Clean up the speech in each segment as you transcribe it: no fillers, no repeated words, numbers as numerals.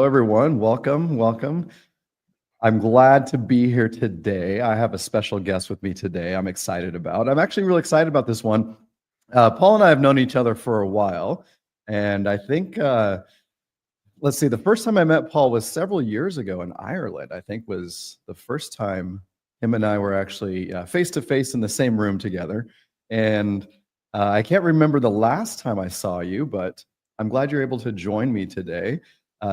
everyone. Welcome. I'm glad to be here today. I have a special guest with me today I'm excited about. I'm actually really excited about this one. Paul and I have known each other for a while, and I think, let's see, the first time I met Paul was several years ago in Ireland. I think was the first time him and I were actually face-to-face in the same room together. And I can't remember the last time I saw you, but I'm glad you're able to join me today.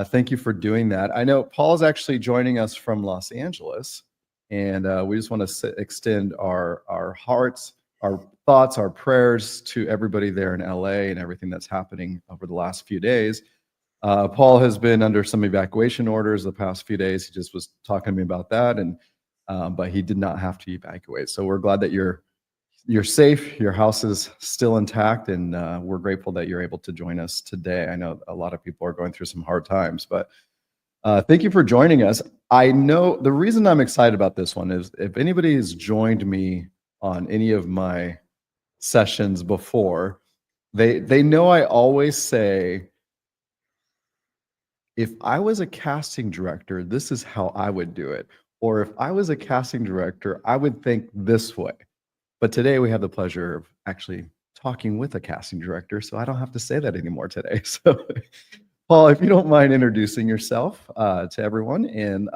Thank you for doing that. I know Paul's actually joining us from Los Angeles, and we just want to extend our hearts, our thoughts, our prayers to everybody there in LA and everything that's happening over the last few days. Paul has been under some evacuation orders the past few days. He just was talking to me about that, and but he did not have to evacuate. So we're glad that you're safe, your house is still intact, and we're grateful that you're able to join us today. I know a lot of people are going through some hard times, but thank you for joining us. I know the reason I'm excited about this one is if anybody has joined me on any of my sessions before, they know I always say, if I was a casting director, this is how I would do it. Or if I was a casting director, I would think this way. But today we have the pleasure of actually talking with a casting director, so I don't have to say that anymore today. So, Paul, if you don't mind introducing yourself to everyone and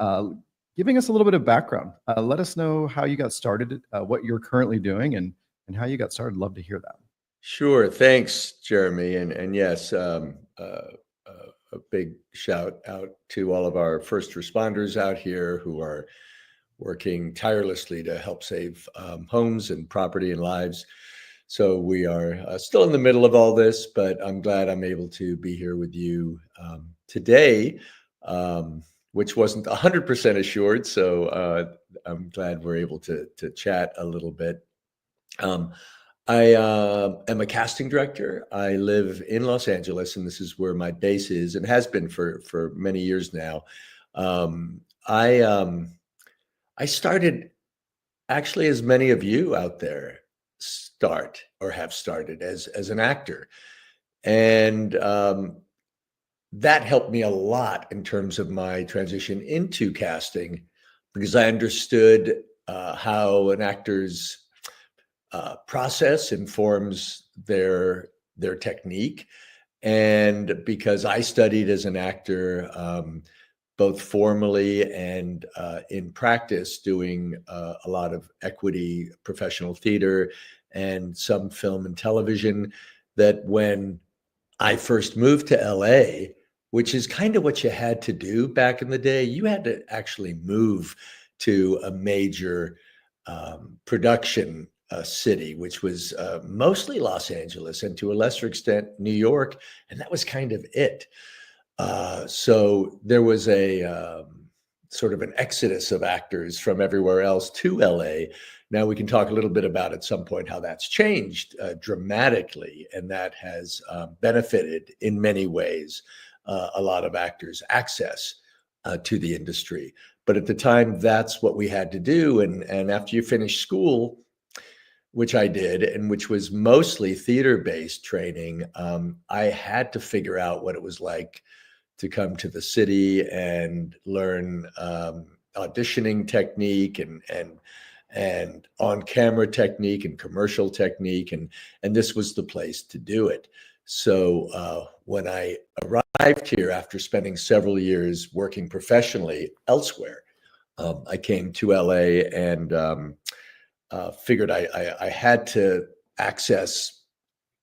giving us a little bit of background. Let us know how you got started, what you're currently doing, and how you got started. Love to hear that. Sure. Thanks, Jeremy. And yes, a big shout out to all of our first responders out here who are working tirelessly to help save homes and property and lives. So we are still in the middle of all this, but I'm glad I'm able to be here with you today, which wasn't 100% assured. So I'm glad we're able to chat a little bit. I am a casting director. I live in Los Angeles, and this is where my base is and has been for many years now. I started, actually, as many of you out there start or have started as an actor. And that helped me a lot in terms of my transition into casting, because I understood how an actor's process informs their technique. And because I studied as an actor, both formally and in practice, doing a lot of equity professional theater and some film and television, that when I first moved to LA, which is kind of what you had to do back in the day, you had to actually move to a major production city, which was mostly Los Angeles and to a lesser extent New York, and that was kind of it. So there was a sort of an exodus of actors from everywhere else to LA. Now we can talk a little bit about at some point how that's changed dramatically, and that has benefited in many ways a lot of actors' access to the industry. But at the time, that's what we had to do. And after you finish school, which I did, and which was mostly theater-based training, I had to figure out what it was like to come to the city and learn auditioning technique and on-camera technique and commercial technique, and this was the place to do it. So when I arrived here after spending several years working professionally elsewhere, I came to LA and figured I had to access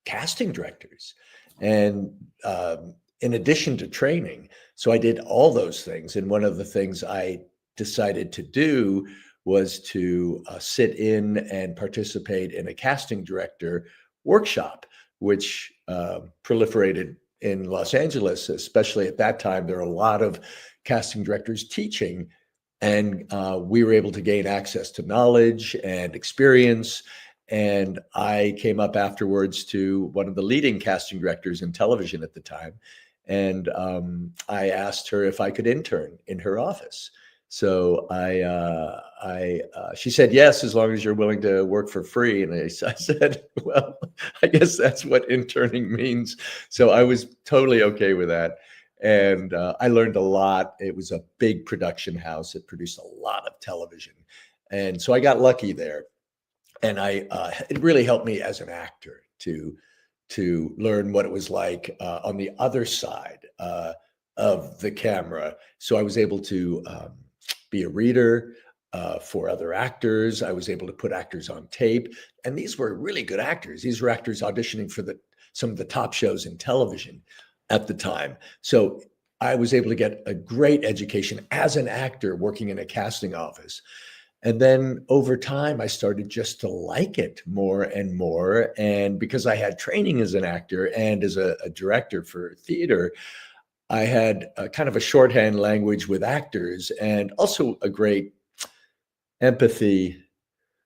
casting directors, and in addition to training. So I did all those things. And one of the things I decided to do was to sit in and participate in a casting director workshop, which proliferated in Los Angeles, especially at that time. There are a lot of casting directors teaching, and we were able to gain access to knowledge and experience. And I came up afterwards to one of the leading casting directors in television at the time. And I asked her if I could intern in her office. So she said, yes, as long as you're willing to work for free. And I said, well, I guess that's what interning means. So I was totally okay with that. And I learned a lot. It was a big production house. It produced a lot of television. And so I got lucky there. And it really helped me as an actor to learn what it was like on the other side of the camera. So I was able to be a reader for other actors. I was able to put actors on tape, and these were really good actors. These were actors auditioning for some of the top shows in television at the time. So I was able to get a great education as an actor working in a casting office. And then over time, I started just to like it more and more. And because I had training as an actor and as a director for theater, I had a kind of a shorthand language with actors and also a great empathy,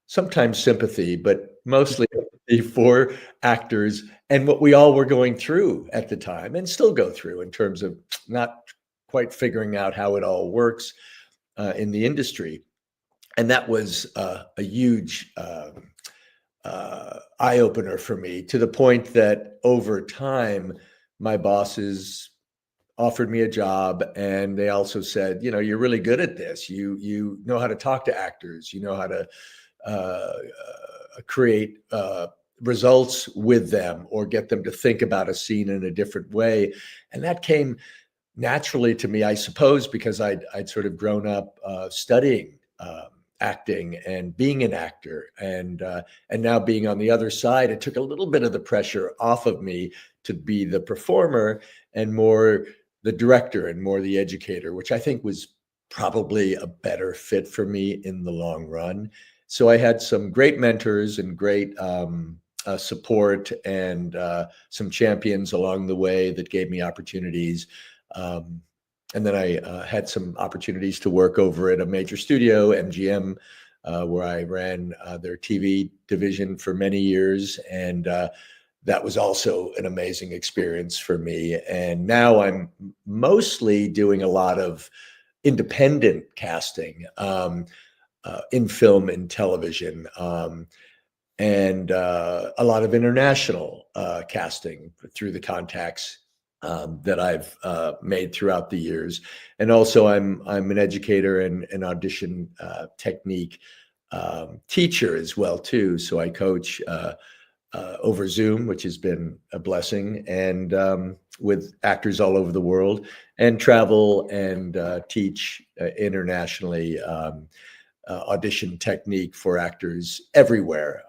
sometimes sympathy, but mostly empathy for actors and what we all were going through at the time and still go through in terms of not quite figuring out how it all works in the industry. And that was a huge eye opener for me, to the point that over time, my bosses offered me a job, and they also said, you know, you're really good at this. You know how to talk to actors. You know how to uh, create results with them or get them to think about a scene in a different way. And that came naturally to me, I suppose, because I'd sort of grown up studying acting and being an actor, and now being on the other side, it took a little bit of the pressure off of me to be the performer and more the director and more the educator, which I think was probably a better fit for me in the long run. So I had some great mentors and great support and some champions along the way that gave me opportunities. Um, and then I had some opportunities to work over at a major studio, MGM, where I ran their TV division for many years. And that was also an amazing experience for me. And now I'm mostly doing a lot of independent casting in film and television. And a lot of international casting through the contacts that I've made throughout the years. And also, I'm an educator and an audition technique teacher as well too. So I coach over Zoom, which has been a blessing, and with actors all over the world, and travel and teach internationally. Audition technique for actors everywhere,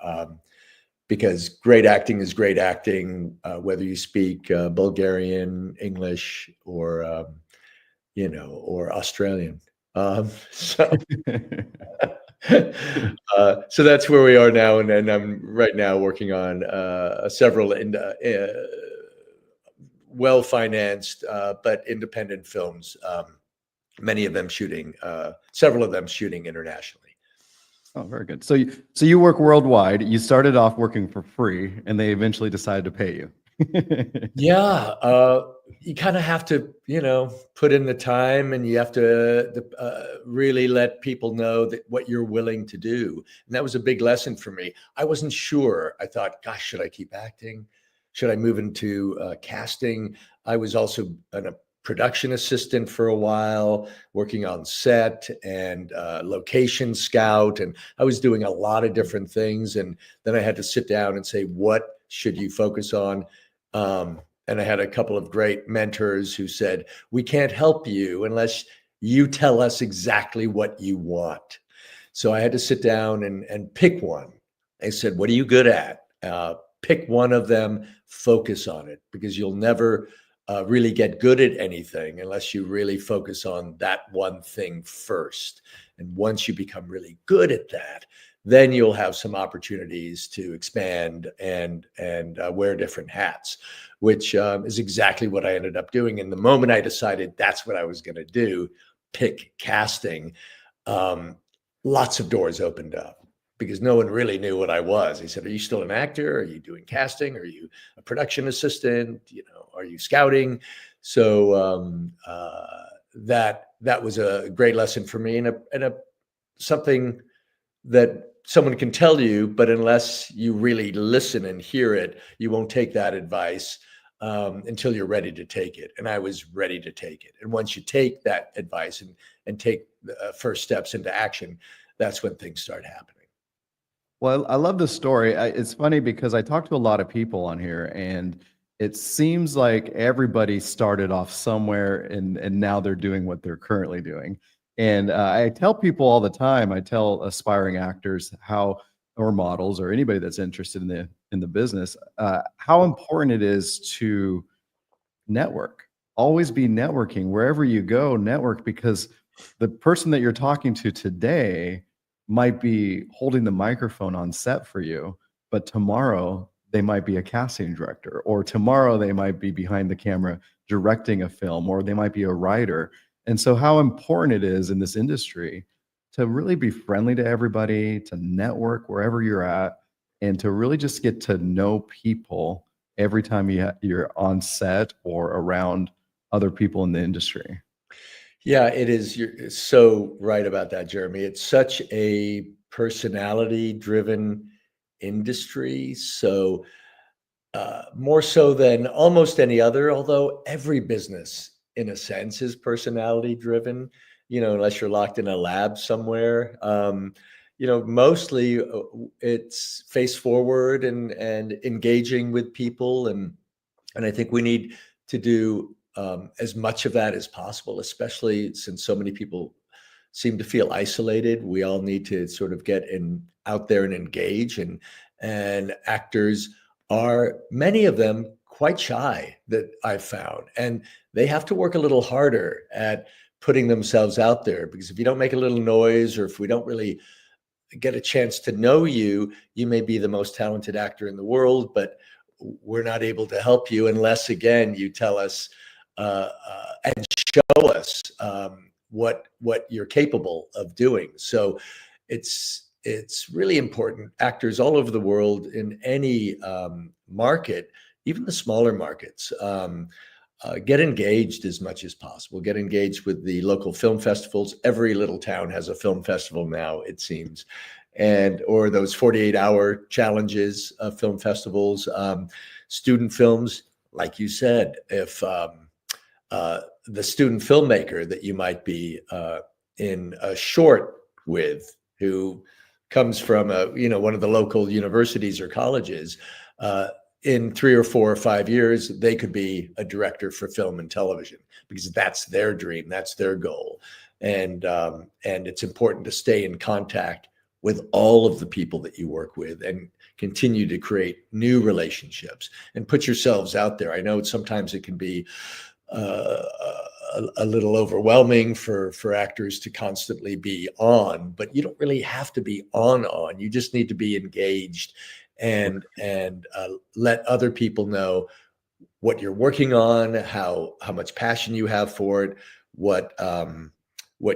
because great acting is great acting, whether you speak Bulgarian, English, or or Australian. So, so that's where we are now, and I'm right now working on several well-financed but independent films. Many of them shooting, several of them shooting internationally. Oh, very good. So you work worldwide. You started off working for free, and they eventually decided to pay you. Yeah, you kind of have to, put in the time, and you have to really let people know that what you're willing to do. And that was a big lesson for me. I wasn't sure. I thought, gosh, should I keep acting? Should I move into casting? I was also a production assistant for a while, working on set and location scout. And I was doing a lot of different things. And then I had to sit down and say, what should you focus on? And I had a couple of great mentors who said, we can't help you unless you tell us exactly what you want. So I had to sit down and pick one. They said, what are you good at? Pick one of them, focus on it, because you'll never really get good at anything unless you really focus on that one thing first. And once you become really good at that, then you'll have some opportunities to expand and wear different hats, which is exactly what I ended up doing. And the moment I decided that's what I was going to do, pick casting, lots of doors opened up, because no one really knew what I was. They said, are you still an actor? Are you doing casting? Are you a production assistant? Are you scouting? So that was a great lesson for me, and something that someone can tell you, but unless you really listen and hear it, you won't take that advice. until you're ready to take it. And I was ready to take it. And once you take that advice and take the first steps into action, that's when things start happening. Well, I love the story. It's funny because I talk to a lot of people on here, and it seems like everybody started off somewhere, and now they're doing what they're currently doing. And I tell people all the time, I tell aspiring actors how, or models, or anybody that's interested in the business, how important it is to network. Always be networking wherever you go. Network, because the person that you're talking to today might be holding the microphone on set for you, but tomorrow they might be a casting director, or tomorrow they might be behind the camera directing a film, or they might be a writer. And so, how important it is in this industry to really be friendly to everybody, to network wherever you're at, and to really just get to know people every time you're on set or around other people in the industry. Yeah, it is. You're so right about that, Jeremy. It's such a personality driven industry. So, more so than almost any other, although every business, in a sense, is personality driven, unless you're locked in a lab somewhere. Mostly it's face forward and engaging with people. And I think we need to do as much of that as possible, especially since so many people seem to feel isolated. We all need to sort of get out there and engage. And actors are, many of them, quite shy, that I've found. And they have to work a little harder at putting themselves out there, because if you don't make a little noise, or if we don't really get a chance to know you, you may be the most talented actor in the world, but we're not able to help you unless, again, you tell us and show us what you're capable of doing. So it's really important. Actors all over the world, in any market, even the smaller markets, get engaged as much as possible. Get engaged with the local film festivals. Every little town has a film festival now, it seems, or those 48-hour challenges of film festivals. Student films, like you said, if the student filmmaker that you might be in a short with, who comes from one of the local universities or colleges, in 3 or 4 or 5 years, they could be a director for film and television, because that's their dream, that's their goal. And it's important to stay in contact with all of the people that you work with, and continue to create new relationships and put yourselves out there. I know sometimes it can be a little overwhelming for actors to constantly be on, but you don't really have to be on. You just need to be engaged and let other people know what you're working on, how much passion you have for it, what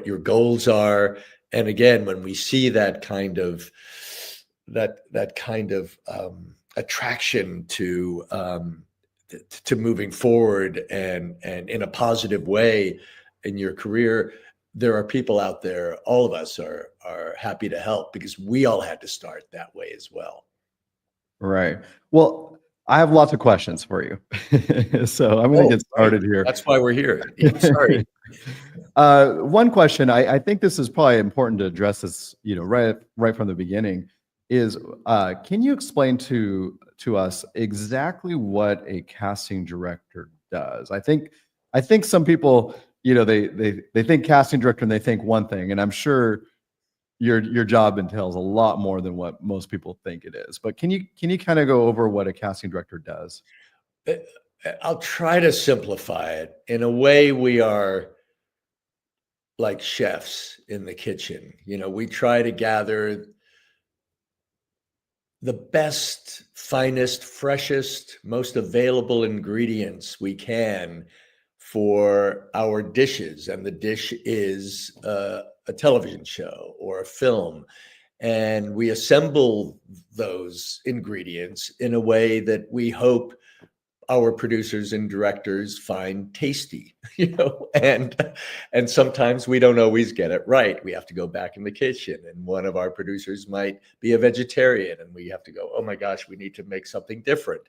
your goals are. And again, when we see that kind of attraction to moving forward and in a positive way in your career, there are people out there. All of us are happy to help, because we all had to start that way as well. Right. Well, I have lots of questions for you. So I'm going to get started here. That's why we're here. Sorry. One question, I think this is probably important to address this, right from the beginning, is can you explain to us exactly what a casting director does? I think some people, they think casting director and they think one thing, and I'm sure your job entails a lot more than what most people think it is. But can you kind of go over what a casting director does? I'll try to simplify it. In a way, we are like chefs in the kitchen. We try to gather the best, finest, freshest, most available ingredients we can for our dishes. And the dish is a television show or a film. And we assemble those ingredients in a way that we hope our producers and directors find tasty, and sometimes we don't always get it right. We have to go back in the kitchen, and one of our producers might be a vegetarian, and we have to go, oh my gosh, we need to make something different.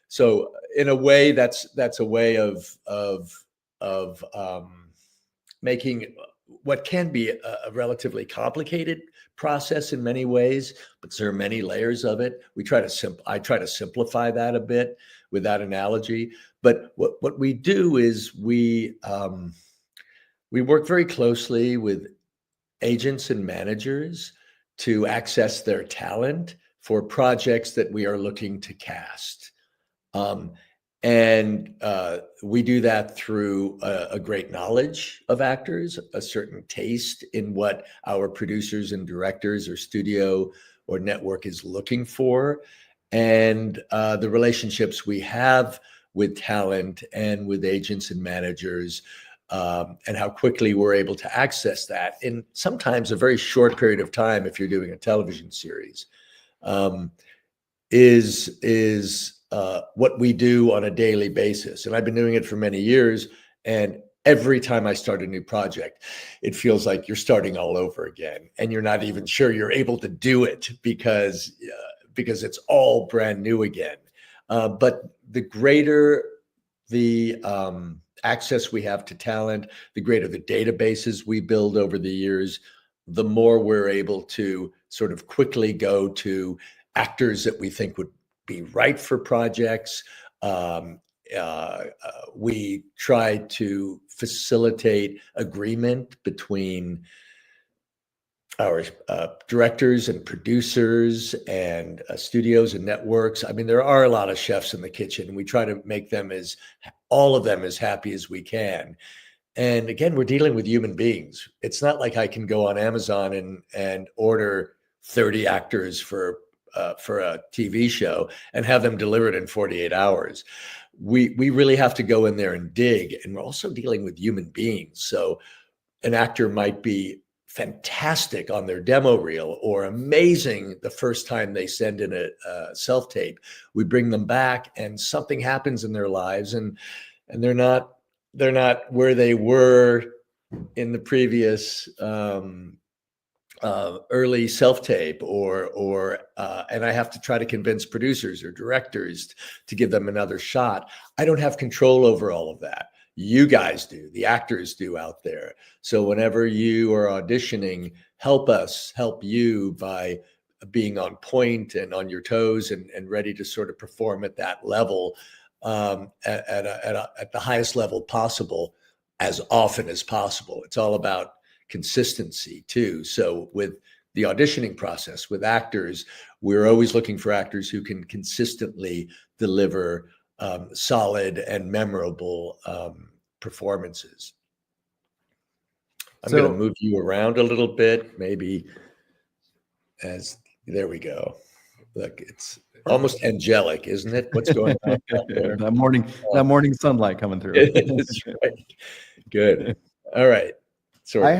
So in a way, that's a way of making what can be a relatively complicated process in many ways, but there are many layers of it. I try to simplify that a bit with that analogy. But what we do is we work very closely with agents and managers to access their talent for projects that we are looking to cast. And we do that through a great knowledge of actors, a certain taste in what our producers and directors or studio or network is looking for, and the relationships we have with talent and with agents and managers, and how quickly we're able to access that in sometimes a very short period of time if you're doing a television series. Is what we do on a daily basis. And I've been doing it for many years. And every time I start a new project, it feels like you're starting all over again. And you're not even sure you're able to do it because it's all brand new again. But the greater the access we have to talent, the greater the databases we build over the years, the more we're able to sort of quickly go to actors that we think would be right for projects. We try to facilitate agreement between our directors and producers and studios and networks. I mean, there are a lot of chefs in the kitchen, and we try to make them all of them as happy as we can. And again, we're dealing with human beings. It's not like I can go on Amazon and order 30 actors for a TV show and have them delivered in 48 hours. We really have to go in there and dig, and we're also dealing with human beings. So an actor might be fantastic on their demo reel or amazing the first time they send in a self-tape. We bring them back and something happens in their lives, and they're not where they were in the previous early self-tape, and I have to try to convince producers or directors to give them another shot. I don't have control over all of that. You guys do, the actors do out there. So whenever you are auditioning, help us help you by being on point and on your toes and ready to sort of perform at that level, at the highest level possible, as often as possible. It's all about consistency too. So with the auditioning process with actors, we're always looking for actors who can consistently deliver solid and memorable performances. I'm going to move you around a little bit, maybe. There we go. Look, it's almost angelic, isn't it? What's going on out there? That morning sunlight coming through. That's right. Good. All right. I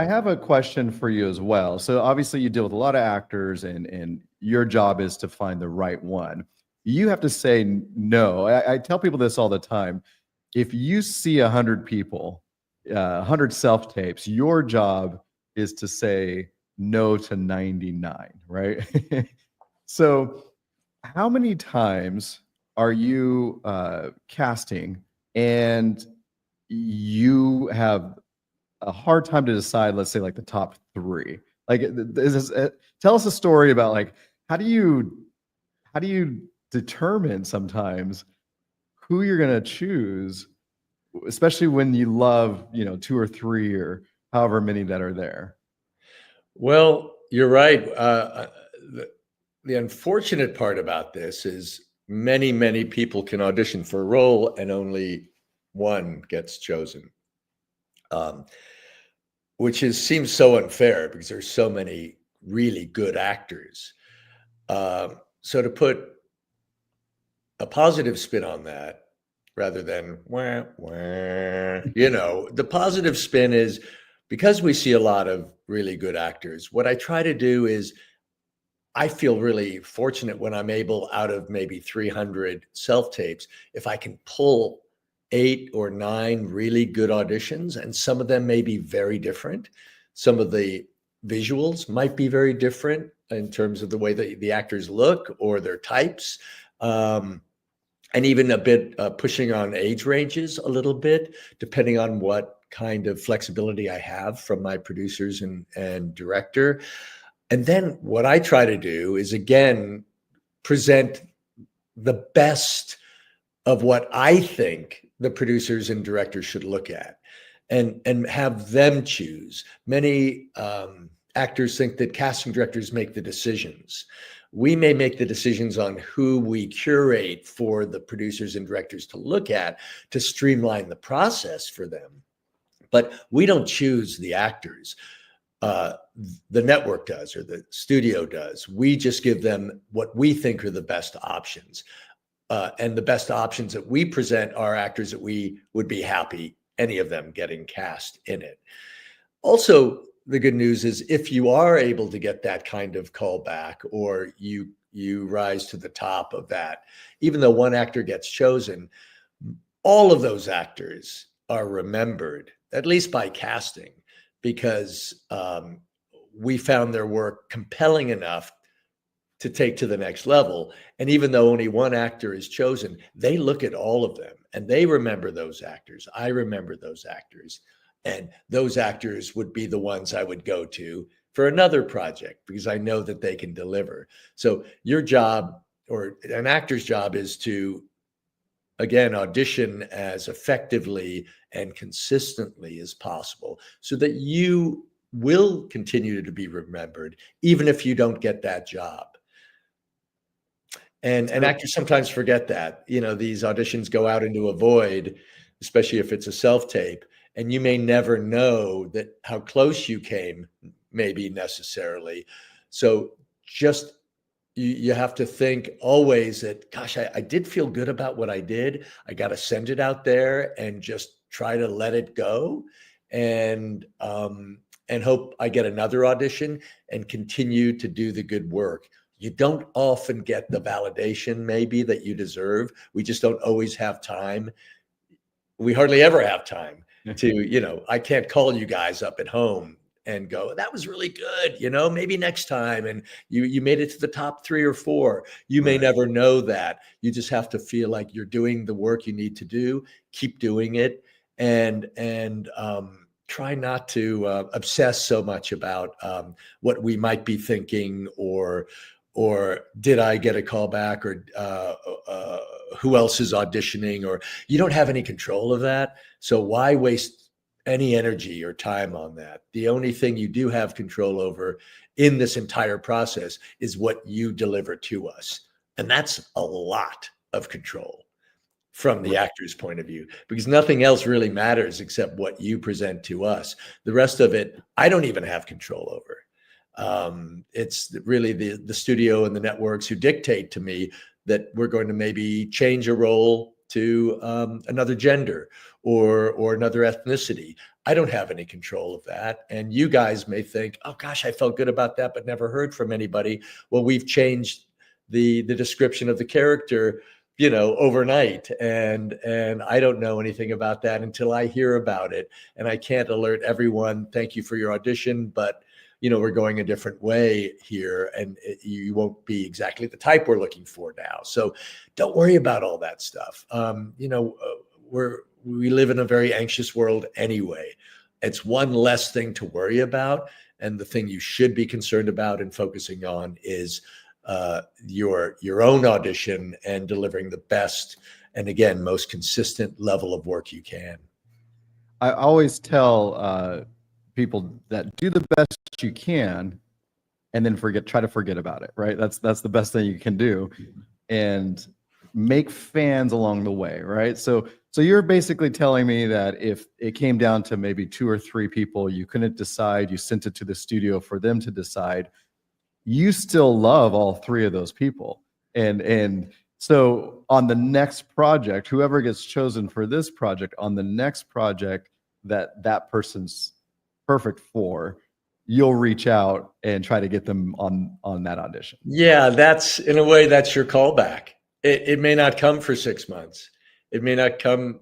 have a question for you as well. So obviously you deal with a lot of actors, and your job is to find the right one. You have to say no. I tell people this all the time. If you see 100 people, 100 self-tapes, your job is to say no to 99, right? So how many times are you casting and you have a hard time to decide, let's say like the top 3? Like, tell us a story about like, how do you determine sometimes who you're going to choose, especially when you love, 2 or 3 or however many that are there? Well, you're right. The unfortunate part about this is many, many people can audition for a role and only one gets chosen, which seems so unfair because there's so many really good actors. So to put a positive spin on that, rather than wah, wah, the positive spin is, because we see a lot of really good actors, what I try to do is, I feel really fortunate when I'm able, out of maybe 300 self-tapes, if I can pull 8 or 9 really good auditions, and some of them may be very different. Some of the visuals might be very different in terms of the way that the actors look or their types. and even a bit pushing on age ranges a little bit, depending on what kind of flexibility I have from my producers and director. And then what I try to do is, again, present the best of what I think the producers and directors should look at, and have them choose. Many actors think that casting directors make the decisions. We may make the decisions on who we curate for the producers and directors to look at to streamline the process for them. But we don't choose the actors. The network does, or the studio does. We just give them what we think are the best options. And the best options that we present are actors that we would be happy, any of them getting cast in it. Also, the good news is if you are able to get that kind of callback, or you rise to the top of that, even though one actor gets chosen, all of those actors are remembered, at least by casting, because we found their work compelling enough to take to the next level. And even though only one actor is chosen, they look at all of them and they remember those actors. I remember those actors. And those actors would be the ones I would go to for another project because I know that they can deliver. So your job, or an actor's job, is to, again, audition as effectively and consistently as possible so that you will continue to be remembered, even if you don't get that job. And actors sometimes forget that. These auditions go out into a void, especially if it's a self-tape, and you may never know that how close you came, maybe necessarily. So just you have to think always that, gosh, I did feel good about what I did. I got to send it out there and just try to let it go, and hope I get another audition and continue to do the good work. You don't often get the validation maybe that you deserve. We just don't always have time. We hardly ever have time to, I can't call you guys up at home and go, that was really good, maybe next time. And you made it to the top 3 or 4. You may never know that. You just have to feel like you're doing the work you need to do, keep doing it, and try not to obsess so much about what we might be thinking, or did I get a callback, or who else is auditioning, or you don't have any control of that. So why waste any energy or time on that? The only thing you do have control over in this entire process is what you deliver to us. And that's a lot of control from the actor's point of view, because nothing else really matters except what you present to us. The rest of it, I don't even have control over. It's really the studio and the networks who dictate to me that we're going to maybe change a role to another gender or another ethnicity. I don't have any control of that. And you guys may think, oh gosh, I felt good about that, but never heard from anybody. Well, we've changed the description of the character, overnight. And I don't know anything about that until I hear about it. And I can't alert everyone, thank you for your audition, but we're going a different way here, and you won't be exactly the type we're looking for now. So don't worry about all that stuff. We live in a very anxious world anyway. It's one less thing to worry about. And the thing you should be concerned about and focusing on is your own audition and delivering the best and, again, most consistent level of work you can. I always tell people that do the best you can and then try to forget about it, right? That's the best thing you can do, and make fans along the way, right? So you're basically telling me that if it came down to maybe 2 or 3 people, you couldn't decide, you sent it to the studio for them to decide, you still love all 3 of those people. And so on the next project, whoever gets chosen for this project, on the next project that person's perfect for, you'll reach out and try to get them on that audition. Yeah, that's, in a way, that's your callback. It may not come for 6 months. It may not come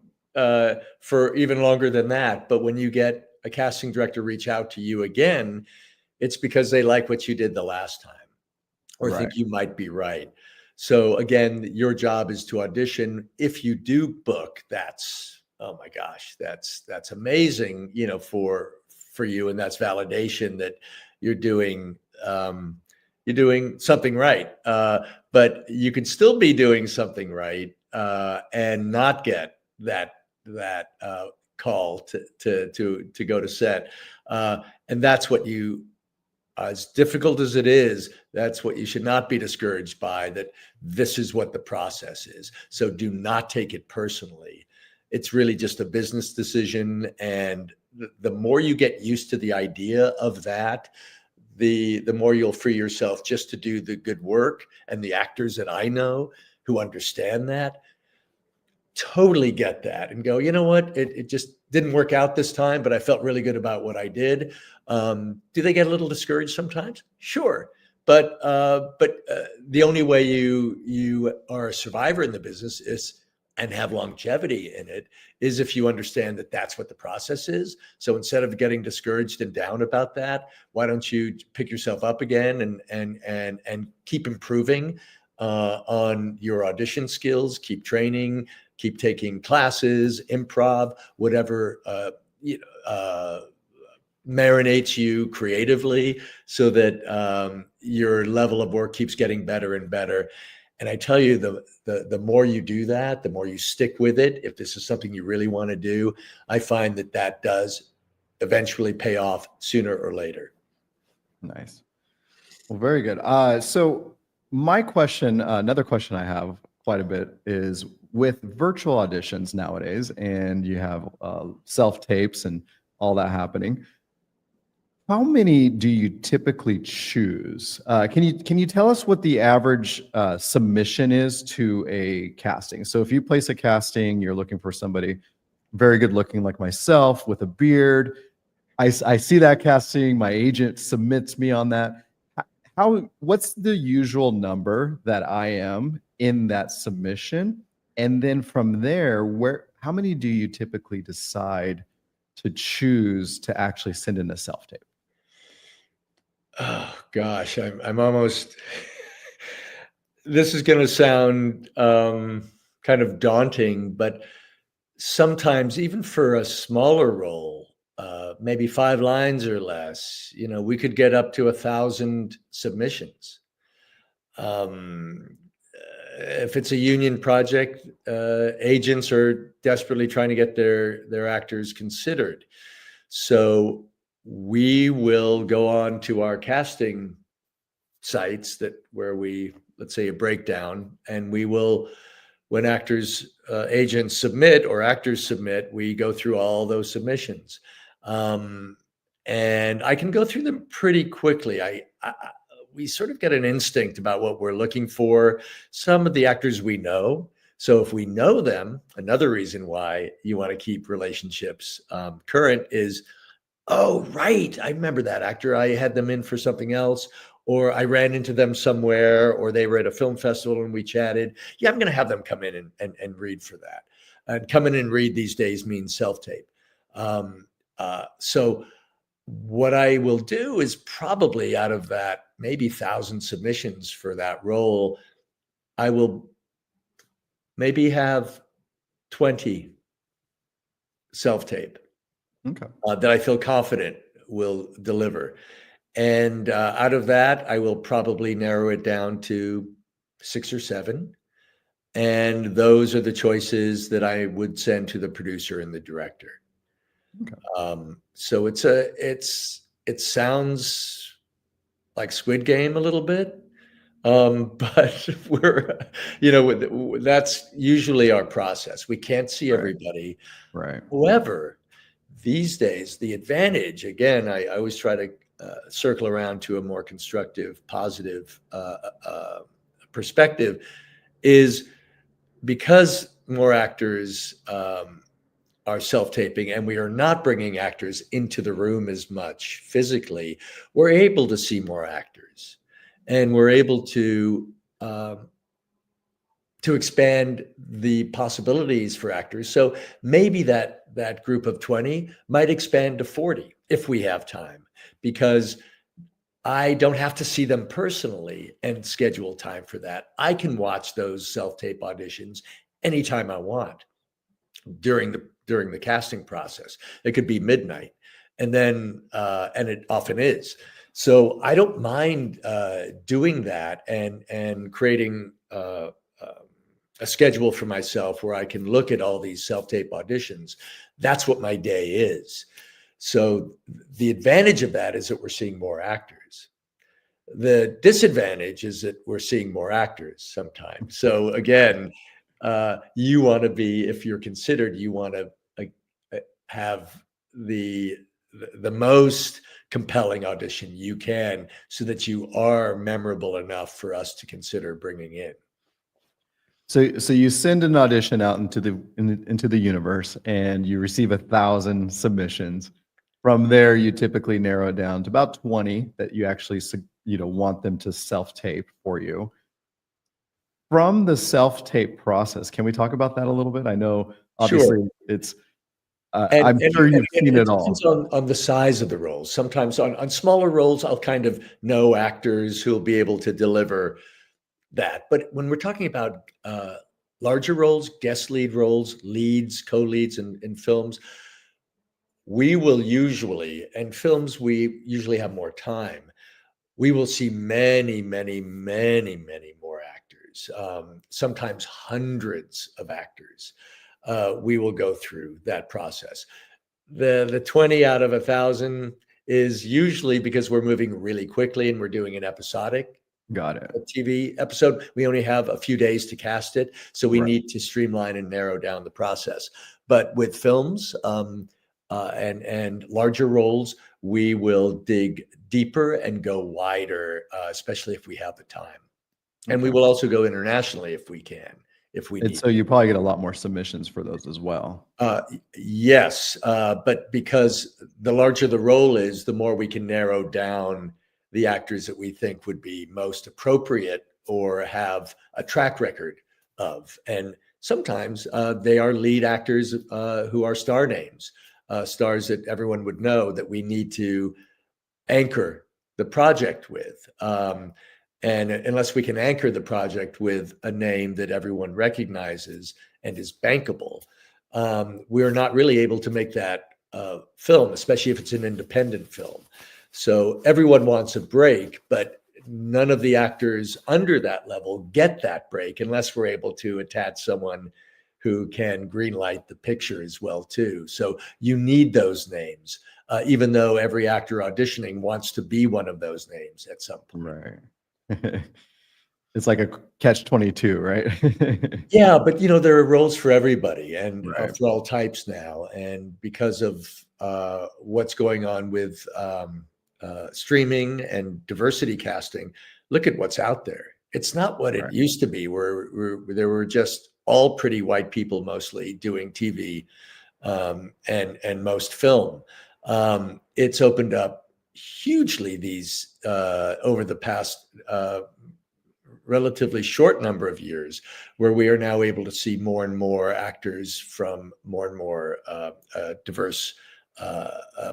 for even longer than that. But when you get a casting director reach out to you again, it's because they like what you did the last time, or think you might be right. So again, your job is to audition. If you do book, that's, oh my gosh, that's amazing, for you, and that's validation that you're doing something right. But you could still be doing something right and not get that call to go to set, and that's what you, as difficult as it is, that's what you should not be discouraged by, that this is what the process is. So do not take it personally. It's really just a business decision. And the more you get used to the idea of that, the more you'll free yourself just to do the good work. And the actors that I know who understand that totally get that and go, you know what, it just didn't work out this time, but I felt really good about what I did. Do they get a little discouraged sometimes? Sure. But the only way you are a survivor in the business is, and have longevity in it, is if you understand that that's what the process is. So instead of getting discouraged and down about that, why don't you pick yourself up again and keep improving on your audition skills, keep training, keep taking classes, improv, whatever marinates you creatively, so that your level of work keeps getting better and better. And I tell you, the more you do that, the more you stick with it. If this is something you really want to do, I find that does eventually pay off sooner or later. Nice. Well, very good. So my question, another question I have quite a bit, is with virtual auditions nowadays, and you have self-tapes and all that happening, how many do you typically choose? Can you tell us what the average submission is to a casting? So if you place a casting, you're looking for somebody very good looking like myself with a beard. I see that casting, my agent submits me on that. What's the usual number that I am in that submission? And then from there, how many do you typically decide to choose to actually send in a self-tape? Oh gosh, I'm almost. This is going to sound kind of daunting, but sometimes even for a smaller role, maybe 5 lines or less, we could get up to 1,000 submissions. If it's a union project, agents are desperately trying to get their actors considered. So we will go on to our casting sites where we, let's say, a breakdown, and we will, when agents submit or actors submit, we go through all those submissions. And I can go through them pretty quickly. We sort of get an instinct about what we're looking for. Some of the actors we know. So if we know them, another reason why you want to keep relationships current is, oh, right, I remember that actor. I had them in for something else, or I ran into them somewhere, or they were at a film festival and we chatted. Yeah, I'm going to have them come in and read for that. And come in and read these days means self-tape. So what I will do is, probably out of that maybe 1,000 submissions for that role, I will maybe have 20 self-tape. Okay. That I feel confident will deliver. And out of that, I will probably narrow it down to 6 or 7. And those are the choices that I would send to the producer and the director. Okay. So it sounds like Squid Game a little bit. But that's usually our process. We can't see everybody. Right. However, these days, the advantage, again, I always try to circle around to a more constructive, positive perspective, is because more actors are self-taping and we are not bringing actors into the room as much physically, we're able to see more actors, and we're able to expand the possibilities for actors. So maybe that group of 20 might expand to 40 if we have time, because I don't have to see them personally and schedule time for that. I can watch those self-tape auditions anytime I want during the casting process. It could be midnight, and then and it often is. So I don't mind doing that and creating a schedule for myself where I can look at all these self-tape auditions. That's what my day is. So the advantage of that is that we're seeing more actors. The disadvantage is that we're seeing more actors sometimes. So again, you want to be, if you're considered, you want to have the most compelling audition you can, so that you are memorable enough for us to consider bringing in. So you send an audition out into the universe, and you receive 1,000 submissions. From there, you typically narrow it down to about 20 that you actually want them to self-tape for you. From the self-tape process, can we talk about that a little bit? I know obviously Sure. it's I'm sure you've seen it all. Depends on the size of the roles. Sometimes on smaller roles, I'll kind of know actors who will be able to deliver that. But when we're talking about larger roles, guest lead roles, leads, co-leads in films, we will usually, and films we usually have more time, we will see many, many, many, many more actors, sometimes hundreds of actors. We will go through that process. The 20 out of 1,000 is usually because we're moving really quickly and we're doing an episodic Got it. TV episode. We only have a few days to cast it, so we Right. need to streamline and narrow down the process. But with films and larger roles, we will dig deeper and go wider, especially if we have the time. And we Okay. will also go internationally if we can, if we And need. so you probably get a lot more submissions for those as well. Yes, but because the larger the role is, the more we can narrow down the actors that we think would be most appropriate or have a track record of. And sometimes they are lead actors who are star names, stars that everyone would know, that we need to anchor the project with. And unless we can anchor the project with a name that everyone recognizes and is bankable, we're not really able to make that film, especially if it's an independent film. So everyone wants a break, but none of the actors under that level get that break unless we're able to attach someone who can greenlight the picture as well too. So you need those names, even though every actor auditioning wants to be one of those names at some point. Right. It's like a catch-22, right? Yeah, but there are roles for everybody and Right. for all types now. And because of what's going on with streaming and diversity casting, look at what's out there. It's not what it Right. used to be, where there were just all pretty white people mostly doing TV and most film. It's opened up hugely these over the past relatively short number of years, where we are now able to see more and more actors from more and more diverse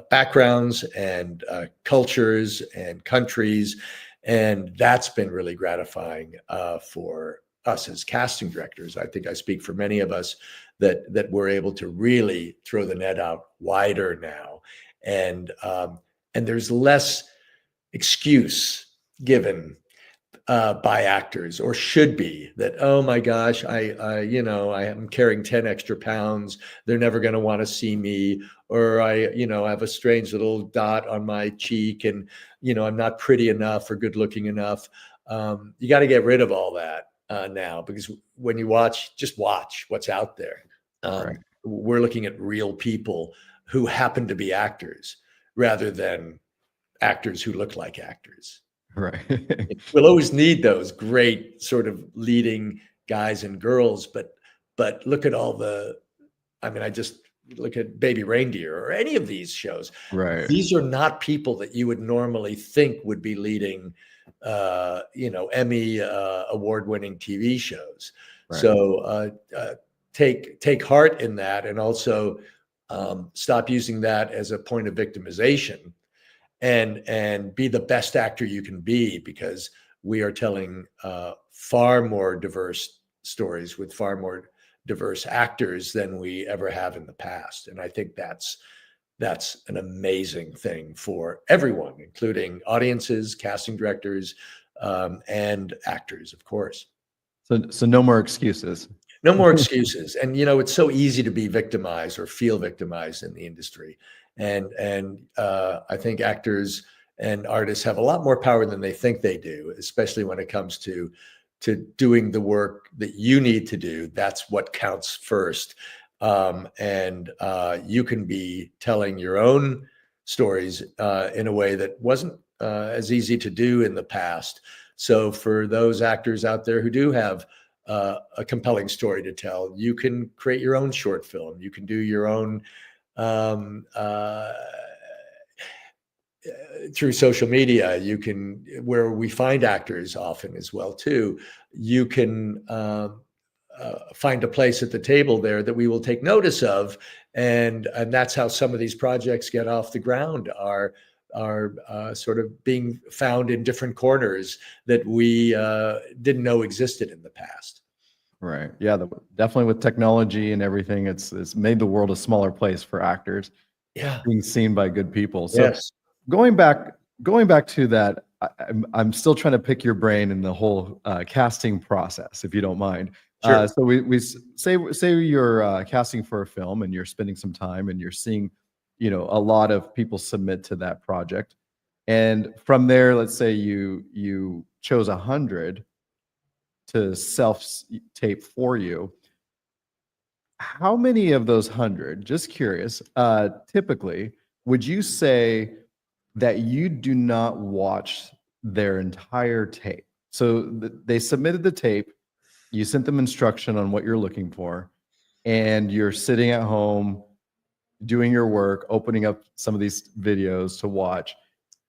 backgrounds and cultures and countries. And that's been really gratifying for us as casting directors. I think I speak for many of us that we're able to really throw the net out wider now. And there's less excuse given by actors, or should be, that, oh my gosh, I am carrying 10 extra pounds. They're never going to want to see me. Or I have a strange little dot on my cheek, and, I'm not pretty enough or good looking enough. You got to get rid of all that now, because when you just watch what's out there. Right. We're looking at real people who happen to be actors rather than actors who look like actors. Right. We'll always need those great sort of leading guys and girls, but look at I just look at Baby Reindeer or any of these shows. Right. These are not people that you would normally think would be leading, Emmy award-winning TV shows. Right. So take heart in that, and also stop using that as a point of victimization, and be the best actor you can be, because we are telling far more diverse stories with far more diverse actors than we ever have in the past. And I think that's an amazing thing for everyone, including audiences, casting directors, and actors, of course. So no more excuses. No more excuses. And it's so easy to be victimized or feel victimized in the industry. And I think actors and artists have a lot more power than they think they do, especially when it comes to doing the work that you need to do. That's what counts first. And you can be telling your own stories in a way that wasn't as easy to do in the past. So for those actors out there who do have a compelling story to tell, you can create your own short film. You can do your own through social media. You can, where we find actors often as well too. You can find a place at the table there that we will take notice of, and that's how some of these projects get off the ground. Are sort of being found in different corners that we didn't know existed in the past. Right. Yeah. Definitely with technology and everything, it's made the world a smaller place for actors. Yeah. Being seen by good people. So Yes. going back to that, I'm still trying to pick your brain in the whole casting process, if you don't mind. Sure. So we say you're casting for a film and you're spending some time and you're seeing, a lot of people submit to that project, and from there, let's say you chose 100 to self-tape for you. How many of those 100, just curious, typically would you say that you do not watch their entire tape? So they submitted the tape, you sent them instruction on what you're looking for, and you're sitting at home doing your work, opening up some of these videos to watch.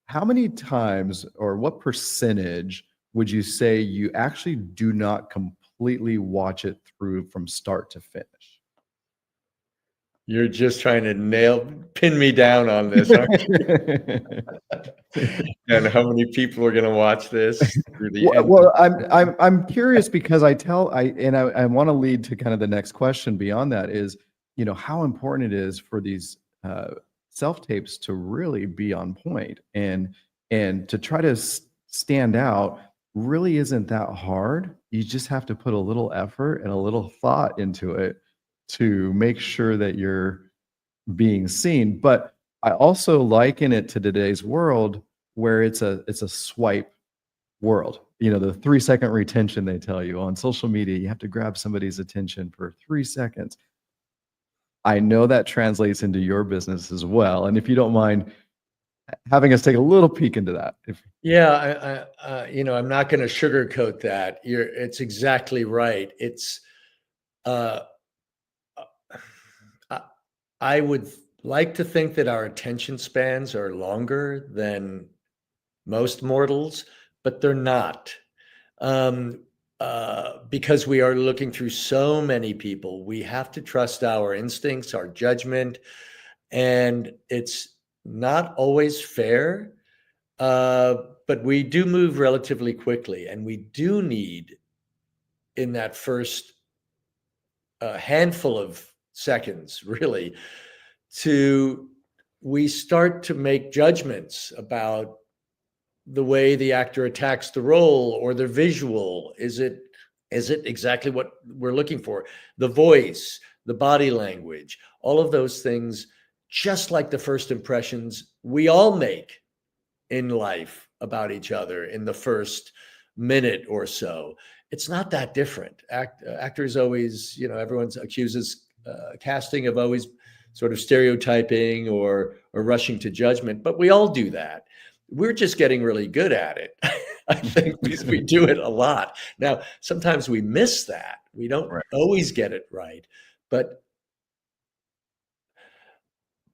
How many times or what percentage would you say you actually do not completely watch it through from start to finish? You're just trying to pin me down on this, aren't you? And how many people are going to watch this through the end? Well, I'm curious because I want to lead to kind of the next question beyond that is, how important it is for these self tapes to really be on point, and to try to stand out really isn't that hard. You just have to put a little effort and a little thought into it to make sure that you're being seen. But I also liken it to today's world where it's a swipe world. The 3-second retention they tell you on social media, you have to grab somebody's attention for 3 seconds. I know that translates into your business as well. And if you don't mind having us take a little peek into that. Yeah, I'm not going to sugarcoat that. It's exactly right. It's I would like to think that our attention spans are longer than most mortals, but they're not. Because we are looking through so many people, we have to trust our instincts, our judgment, and it's not always fair. But we do move relatively quickly, and we do need, in that first handful of seconds, really, we start to make judgments about the way the actor attacks the role or the visual. Is it exactly what we're looking for? The voice, the body language, all of those things, just like the first impressions we all make in life about each other in the first minute or so. It's not that different. Actors always, everyone accuses casting of always sort of stereotyping or rushing to judgment, but we all do that. We're just getting really good at it. I think because we do it a lot. Now, sometimes we miss that. We don't always get it right, but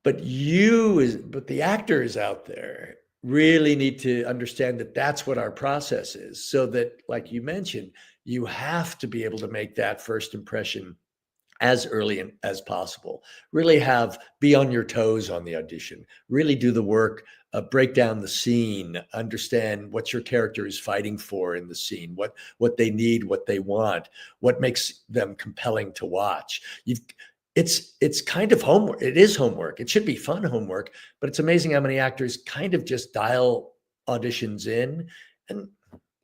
the actors out there really need to understand that that's what our process is, so that, like you mentioned, you have to be able to make that first impression as early as possible. Really be on your toes on the audition. Really do the work break down the scene, understand what your character is fighting for in the scene, what they need, what they want, what makes them compelling to watch. It's kind of homework. It is homework. It should be fun homework, but it's amazing how many actors kind of just dial auditions in, and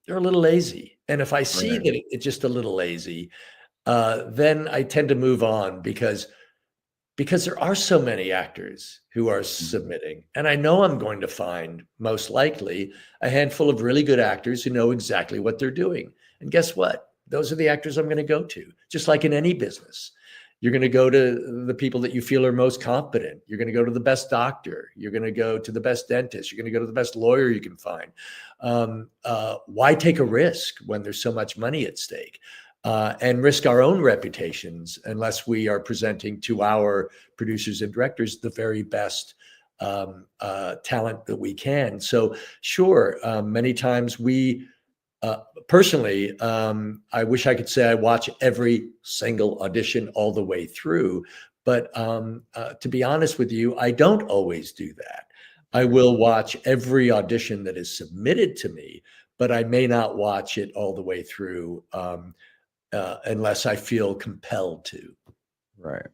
they're a little lazy. And if I see Right. that it's just a little lazy, then I tend to move on because there are so many actors who are submitting. And I know I'm going to find, most likely, a handful of really good actors who know exactly what they're doing. And guess what? Those are the actors I'm going to go to, just like in any business. You're going to go to the people that you feel are most competent. You're going to go to the best doctor. You're going to go to the best dentist. You're going to go to the best lawyer you can find. Why take a risk when there's so much money at stake? And risk our own reputations unless we are presenting to our producers and directors the very best talent that we can. So sure, many times personally, I wish I could say I watch every single audition all the way through, but to be honest with you, I don't always do that. I will watch every audition that is submitted to me, but I may not watch it all the way through unless I feel compelled to. Right.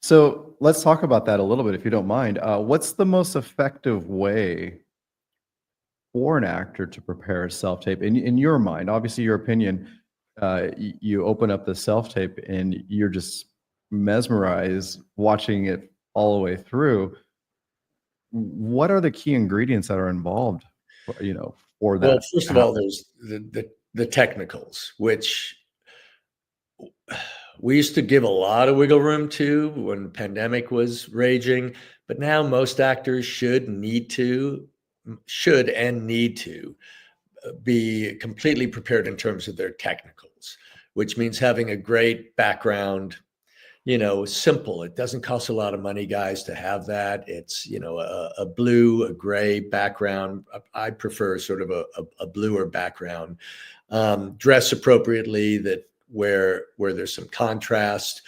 So let's talk about that a little bit, if you don't mind. What's the most effective way for an actor to prepare a self-tape in your mind? Obviously, your opinion, you open up the self-tape and you're just mesmerized watching it all the way through. What are the key ingredients that are involved, for Well, that first to of all, happen? there's the technicals, which we used to give a lot of wiggle room to when the pandemic was raging, but now most actors should and need to be completely prepared in terms of their technicals, which means having a great background, simple. It doesn't cost a lot of money, guys, to have that. It's, a blue, a gray background. I prefer sort of a bluer background. Dress appropriately, that where there's some contrast,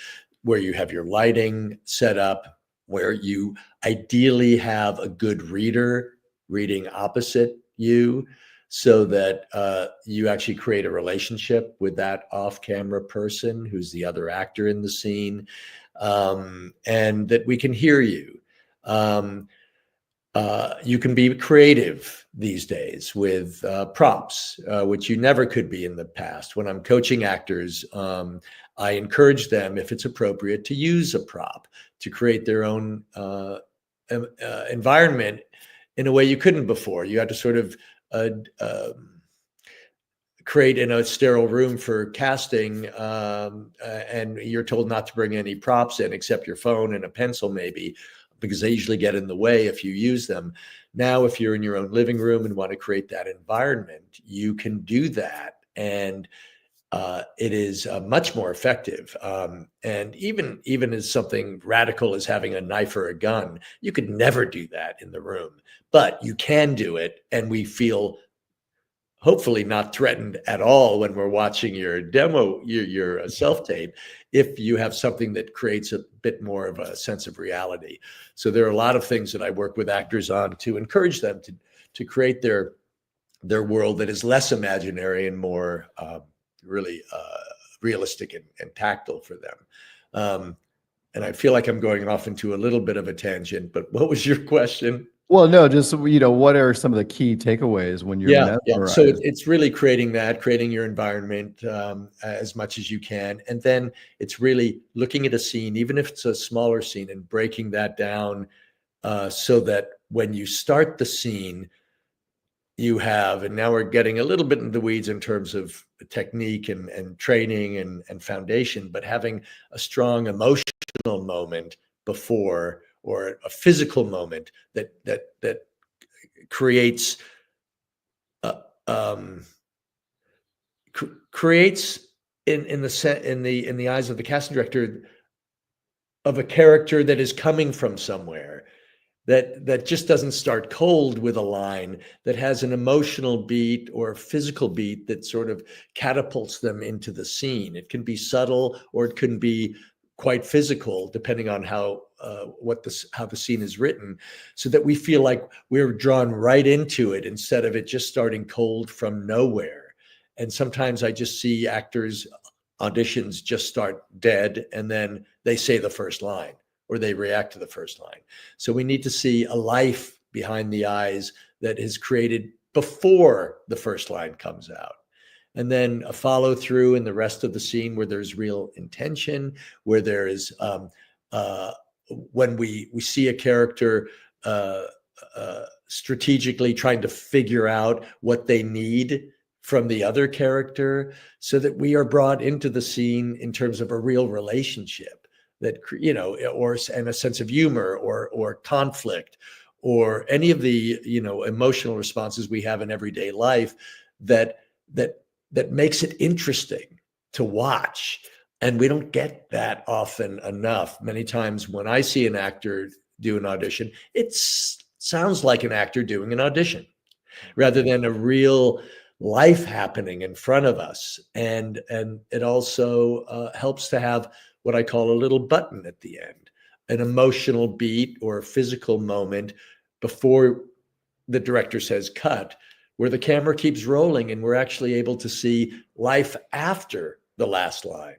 where you have your lighting set up, where you ideally have a good reader reading opposite you, so that you actually create a relationship with that off-camera person who's the other actor in the scene, and that we can hear you. You can be creative these days with props, which you never could be in the past. When I'm coaching actors, I encourage them, if it's appropriate, to use a prop to create their own environment in a way you couldn't before. You had to sort of create in a sterile room for casting, and you're told not to bring any props in except your phone and a pencil, maybe, because they usually get in the way if you use them. Now, if you're in your own living room and want to create that environment, you can do that. And it is much more effective. And even as something radical as having a knife or a gun, you could never do that in the room, but you can do it. And we feel hopefully not threatened at all when we're watching your demo, your self-tape, if you have something that creates a bit more of a sense of reality. So there are a lot of things that I work with actors on to encourage them to create their world that is less imaginary and more really realistic and tactile for them. And I feel like I'm going off into a little bit of a tangent, but what was your question? Well, no, just, what are some of the key takeaways when you're Yeah. So mesmerized? it's really creating your environment as much as you can. And then it's really looking at a scene, even if it's a smaller scene, and breaking that down so that when you start the scene, you have, and now we're getting a little bit in the weeds in terms of technique and training and foundation, but having a strong emotional moment before, or a physical moment that creates um, creates in the eyes of the casting director of a character that is coming from somewhere, that just doesn't start cold with a line, that has an emotional beat or a physical beat that sort of catapults them into the scene. It can be subtle, or it can be quite physical, depending on how the scene is written, so that we feel like we're drawn right into it instead of it just starting cold from nowhere. And sometimes I just see actors auditions just start dead, and then they say the first line or they react to the first line. So we need to see a life behind the eyes that is created before the first line comes out. And then a follow through in the rest of the scene where there's real intention, where there is when we see a character strategically trying to figure out what they need from the other character, so that we are brought into the scene in terms of a real relationship that, you know, and a sense of humor or conflict or any of the, you know, emotional responses we have in everyday life that makes it interesting to watch. And we don't get that often enough. Many times when I see an actor do an audition, it sounds like an actor doing an audition rather than a real life happening in front of us. And it also helps to have what I call a little button at the end, an emotional beat or a physical moment before the director says cut, where the camera keeps rolling and we're actually able to see life after the last line.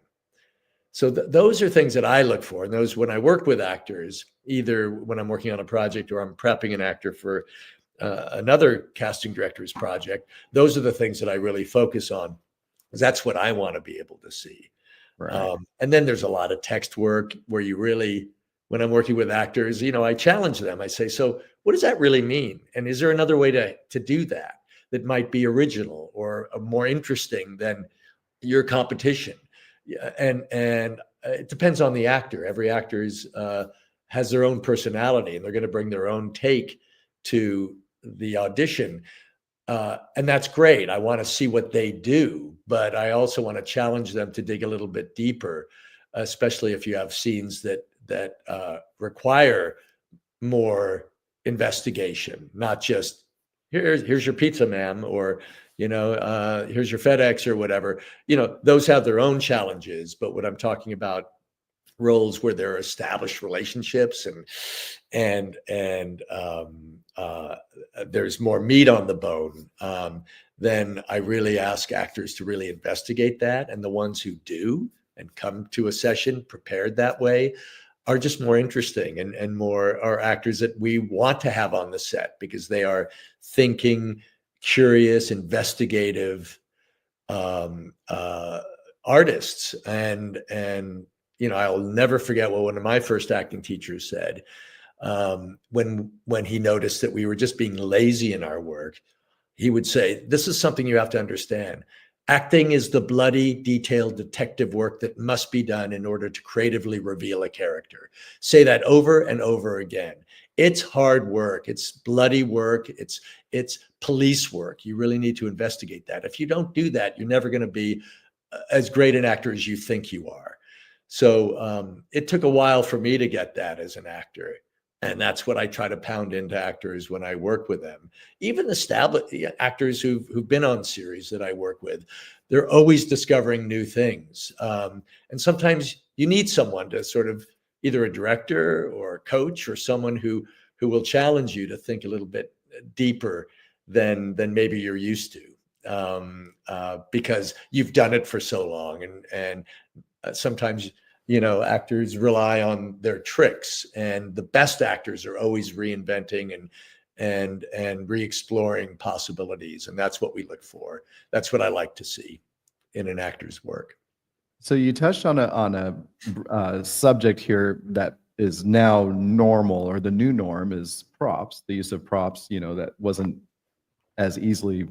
So those are things that I look for. And those, when I work with actors, either when I'm working on a project or I'm prepping an actor for another casting director's project, those are the things that I really focus on, because that's what I want to be able to see. Right. And then there's a lot of text work where you really, when I'm working with actors, you know, I challenge them. I say, so what does that really mean? And is there another way to do that might be original or more interesting than your competition? Yeah, and it depends on the actor. Every actor has their own personality, and they're going to bring their own take to the audition. And that's great. I want to see what they do, but I also want to challenge them to dig a little bit deeper, especially if you have scenes that require more investigation, not just here's your pizza, ma'am, or, you know, here's your FedEx or whatever. You know, those have their own challenges. But what I'm talking about, roles where there are established relationships and there's more meat on the bone, then I really ask actors to really investigate that. And the ones who do and come to a session prepared that way are just more interesting and more are actors that we want to have on the set, because they are thinking, curious, investigative artists. And you know, I'll never forget what one of my first acting teachers said, when he noticed that we were just being lazy in our work. He would say, this is something you have to understand. Acting is the bloody, detailed detective work that must be done in order to creatively reveal a character. Say that over and over again. It's hard work. It's bloody work. It's police work. You really need to investigate that. If you don't do that, you're never going to be as great an actor as you think you are. So it took a while for me to get that as an actor. And that's what I try to pound into actors when I work with them. Even established actors who've been on series that I work with, they're always discovering new things. And sometimes you need someone to sort of, either a director or a coach or someone who will challenge you to think a little bit deeper than maybe you're used to, because you've done it for so long. And sometimes, you know, actors rely on their tricks, and the best actors are always reinventing and re-exploring possibilities. And that's what we look for. That's what I like to see in an actor's work. So you touched on a subject here that is now normal, or the new norm is props, the use of props, you know, that wasn't as easily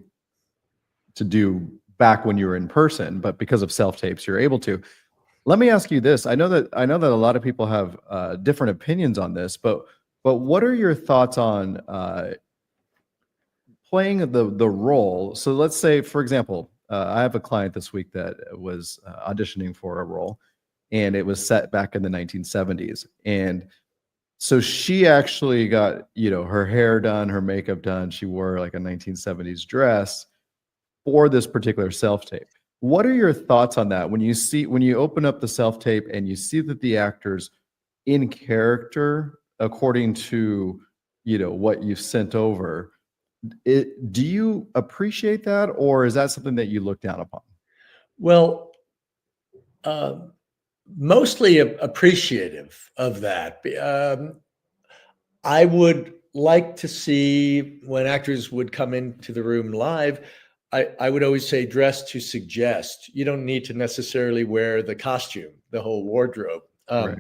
to do back when you were in person, but because of self-tapes, you're able to. Let me ask you this. I know that a lot of people have different opinions on this, but what are your thoughts on playing the role? So let's say, for example, I have a client this week that was auditioning for a role, and it was set back in the 1970s. And so she actually got, you know, her hair done, her makeup done. She wore like a 1970s dress for this particular self-tape. What are your thoughts on that? When you open up the self-tape and you see that the actor's in character according to, what you've sent over, do you appreciate that, or is that something that you look down upon? Well, uh, mostly appreciative of that. I would like to see when actors would come into the room live, I would always say dress to suggest. You don't need to necessarily wear the costume, the whole wardrobe. Right.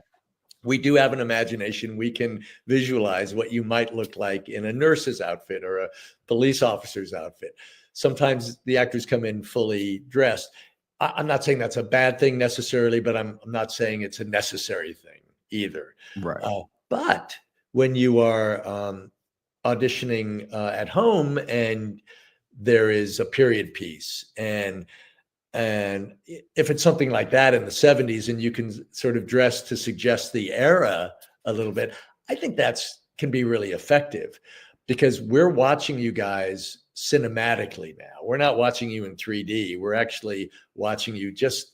We do have an imagination. We can visualize what you might look like in a nurse's outfit or a police officer's outfit. Sometimes the actors come in fully dressed. I'm not saying that's a bad thing necessarily, but I'm not saying it's a necessary thing either. Right. But when you are auditioning at home and there is a period piece, and if it's something like that in the 70s and you can sort of dress to suggest the era a little bit, I think that's can be really effective because we're watching you guys cinematically now. We're not watching you in 3D. We're actually watching you just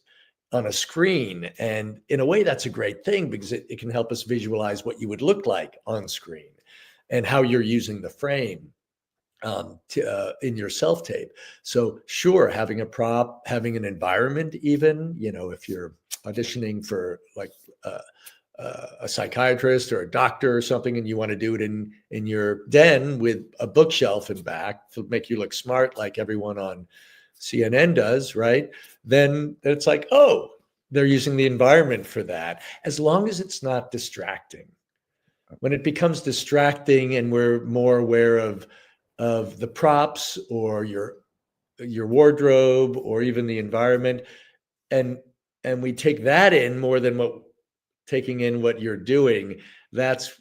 on a screen. And in a way, that's a great thing because it can help us visualize what you would look like on screen and how you're using the frame in your self tape. So sure, having a prop, having an environment, even, if you're auditioning for like a psychiatrist or a doctor or something, and you want to do it in your den with a bookshelf in back to make you look smart, like everyone on CNN does, right? Then it's like, oh, they're using the environment for that, as long as it's not distracting. When it becomes distracting and we're more aware of the props or your wardrobe or even the environment, and we take that in more than taking in what you're doing, that's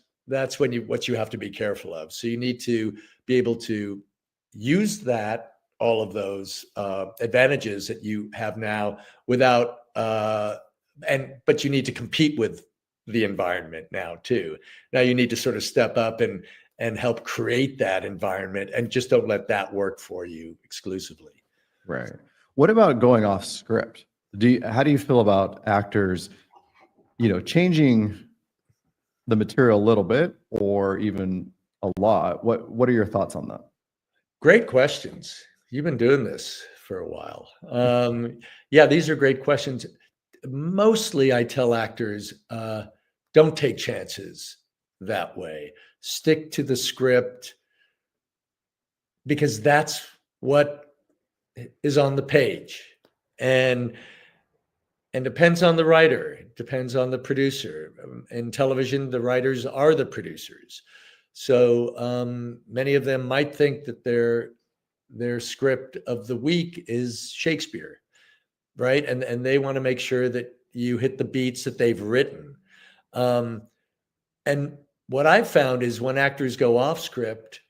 when what you have to be careful of. So you need to be able to use all of those advantages that you have now without but you need to compete with the environment now too. Now you need to sort of step up and help create that environment, and just don't let that work for you exclusively. Right. What about going off script? How do you feel about actors, changing the material a little bit or even a lot? What are your thoughts on that? Great questions. You've been doing this for a while. Yeah, these are great questions. Mostly I tell actors, don't take chances that way. Stick to the script because that's what is on the page. And depends on the writer, it depends on the producer. In television, the writers are the producers. So many of them might think that their script of the week is Shakespeare, right? And they want to make sure that you hit the beats that they've written. And what I've found is when actors go off script,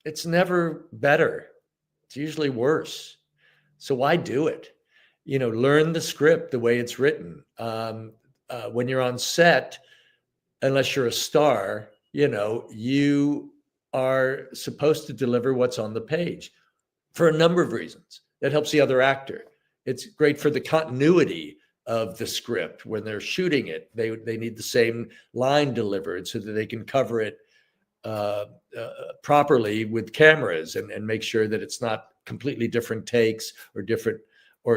it's never better. It's usually worse. So why do it? Learn the script the way it's written. When you're on set, unless you're a star, you are supposed to deliver what's on the page for a number of reasons. That helps the other actor. It's great for the continuity of the script. When they're shooting it, they need the same line delivered so that they can cover it properly with cameras and make sure that it's not completely different takes or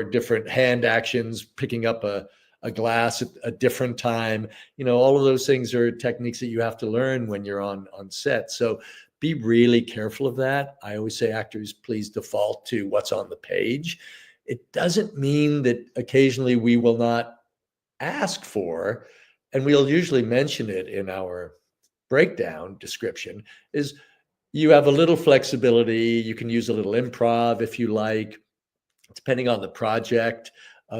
different hand actions, picking up a glass at a different time. All of those things are techniques that you have to learn when you're on set. So be really careful of that. I always say, actors, please default to what's on the page. It doesn't mean that occasionally we will not ask for, and we'll usually mention it in our breakdown description, is you have a little flexibility. You can use a little improv if you like, depending on the project.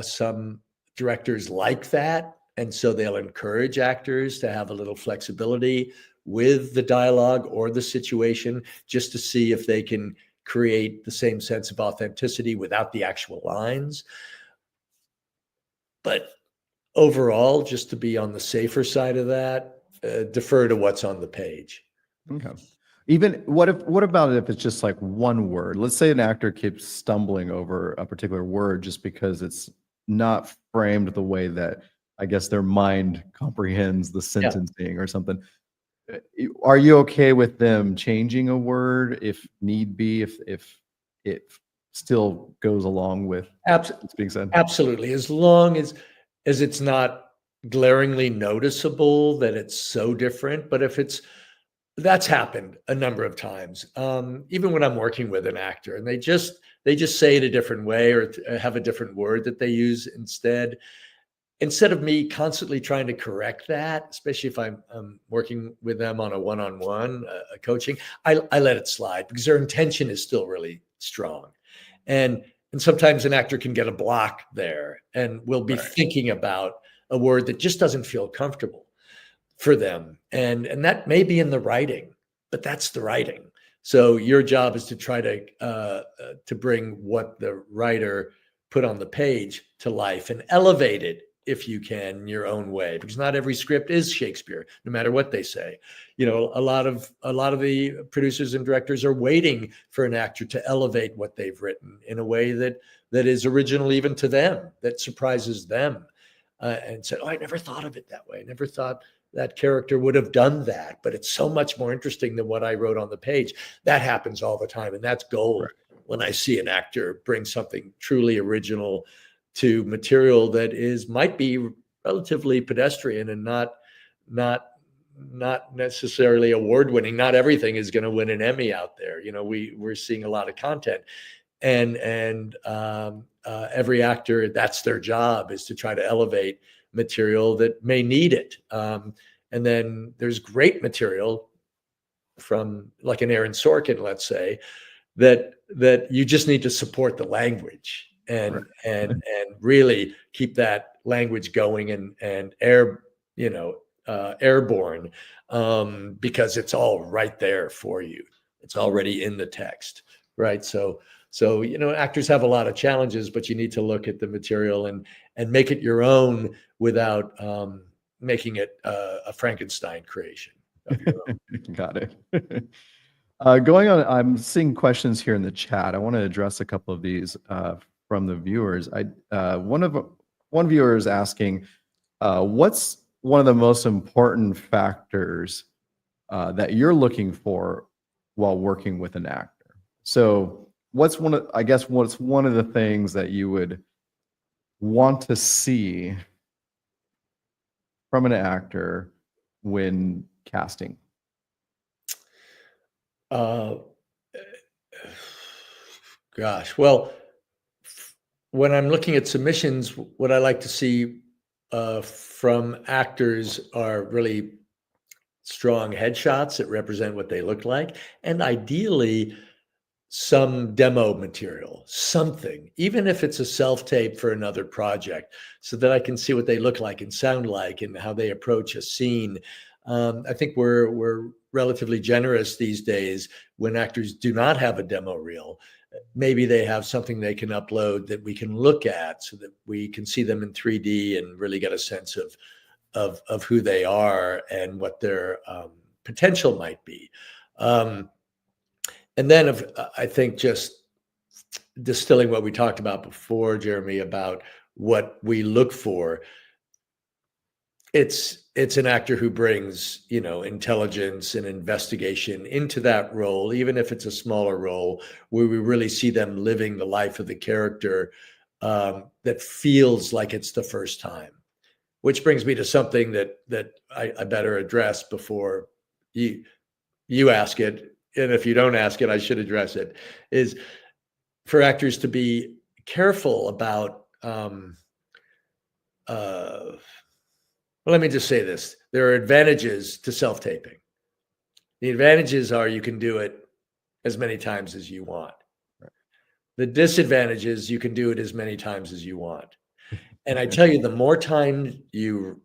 Some directors like that, and so they'll encourage actors to have a little flexibility with the dialogue or the situation, just to see if they can create the same sense of authenticity without the actual lines. But overall, just to be on the safer side of that, defer to what's on the page. Okay. Even what about if it's just like one word? Let's say an actor keeps stumbling over a particular word just because it's not framed the way that I guess their mind comprehends the Yeah. sentencing or something. Are you okay with them changing a word if need be, if it still goes along with Abs- what's being said? Absolutely. As long as it's not glaringly noticeable that it's so different. But if that's happened a number of times. Even when I'm working with an actor and they just say it a different way or have a different word that they use instead of me constantly trying to correct that, especially if I'm working with them on a one-on-one coaching, I let it slide because their intention is still really strong. And and sometimes an actor can get a block there and will be Right. thinking about a word that just doesn't feel comfortable for them. And that may be in the writing, but that's the writing. So your job is to try to bring what the writer put on the page to life and elevate it if you can in your own way, because not every script is Shakespeare, no matter what they say. A lot of the producers and directors are waiting for an actor to elevate what they've written in a way that is original even to them, that surprises them, and said, "Oh, I never thought of it that way. I never thought that character would have done that, but it's so much more interesting than what I wrote on the page." That happens all the time, and that's gold when I see an actor bring something truly original to material that might be relatively pedestrian and not not necessarily award winning. Not everything is going to win an Emmy out there. We're seeing a lot of content, and every actor, that's their job, is to try to elevate material that may need it. And then there's great material from like an Aaron Sorkin, let's say, that you just need to support the language Right. and really keep that language going and airborne, because it's all right there for you. It's already in the text, right? So actors have a lot of challenges, but you need to look at the material and make it your own without making it a Frankenstein creation of your own. Got it. Going on, I'm seeing questions here in the chat. I want to address a couple of these from the viewers. One viewer is asking, what's one of the most important factors that you're looking for while working with an actor? So, what's one of the things that you would want to see from an actor when casting? Uh, Gosh, well, when I'm looking at submissions, what I like to see from actors are really strong headshots that represent what they look like, and ideally some demo material, something, even if it's a self tape for another project, so that I can see what they look like and sound like and how they approach a scene. I think we're relatively generous these days when actors do not have a demo reel. Maybe they have something they can upload that we can look at so that we can see them in 3D and really get a sense of who they are and what their potential might be. Um, and then I think just distilling what we talked about before, Jeremy, about what we look for. It's an actor who brings, intelligence and investigation into that role, even if it's a smaller role, where we really see them living the life of the character, that feels like it's the first time. Which brings me to something that I better address before you ask it, and if you don't ask it, I should address it. Is for actors to be careful about. Well, let me just say this: there are advantages to self-taping. The advantages are you can do it as many times as you want. The disadvantage is you can do it as many times as you want. And I tell you, the more time you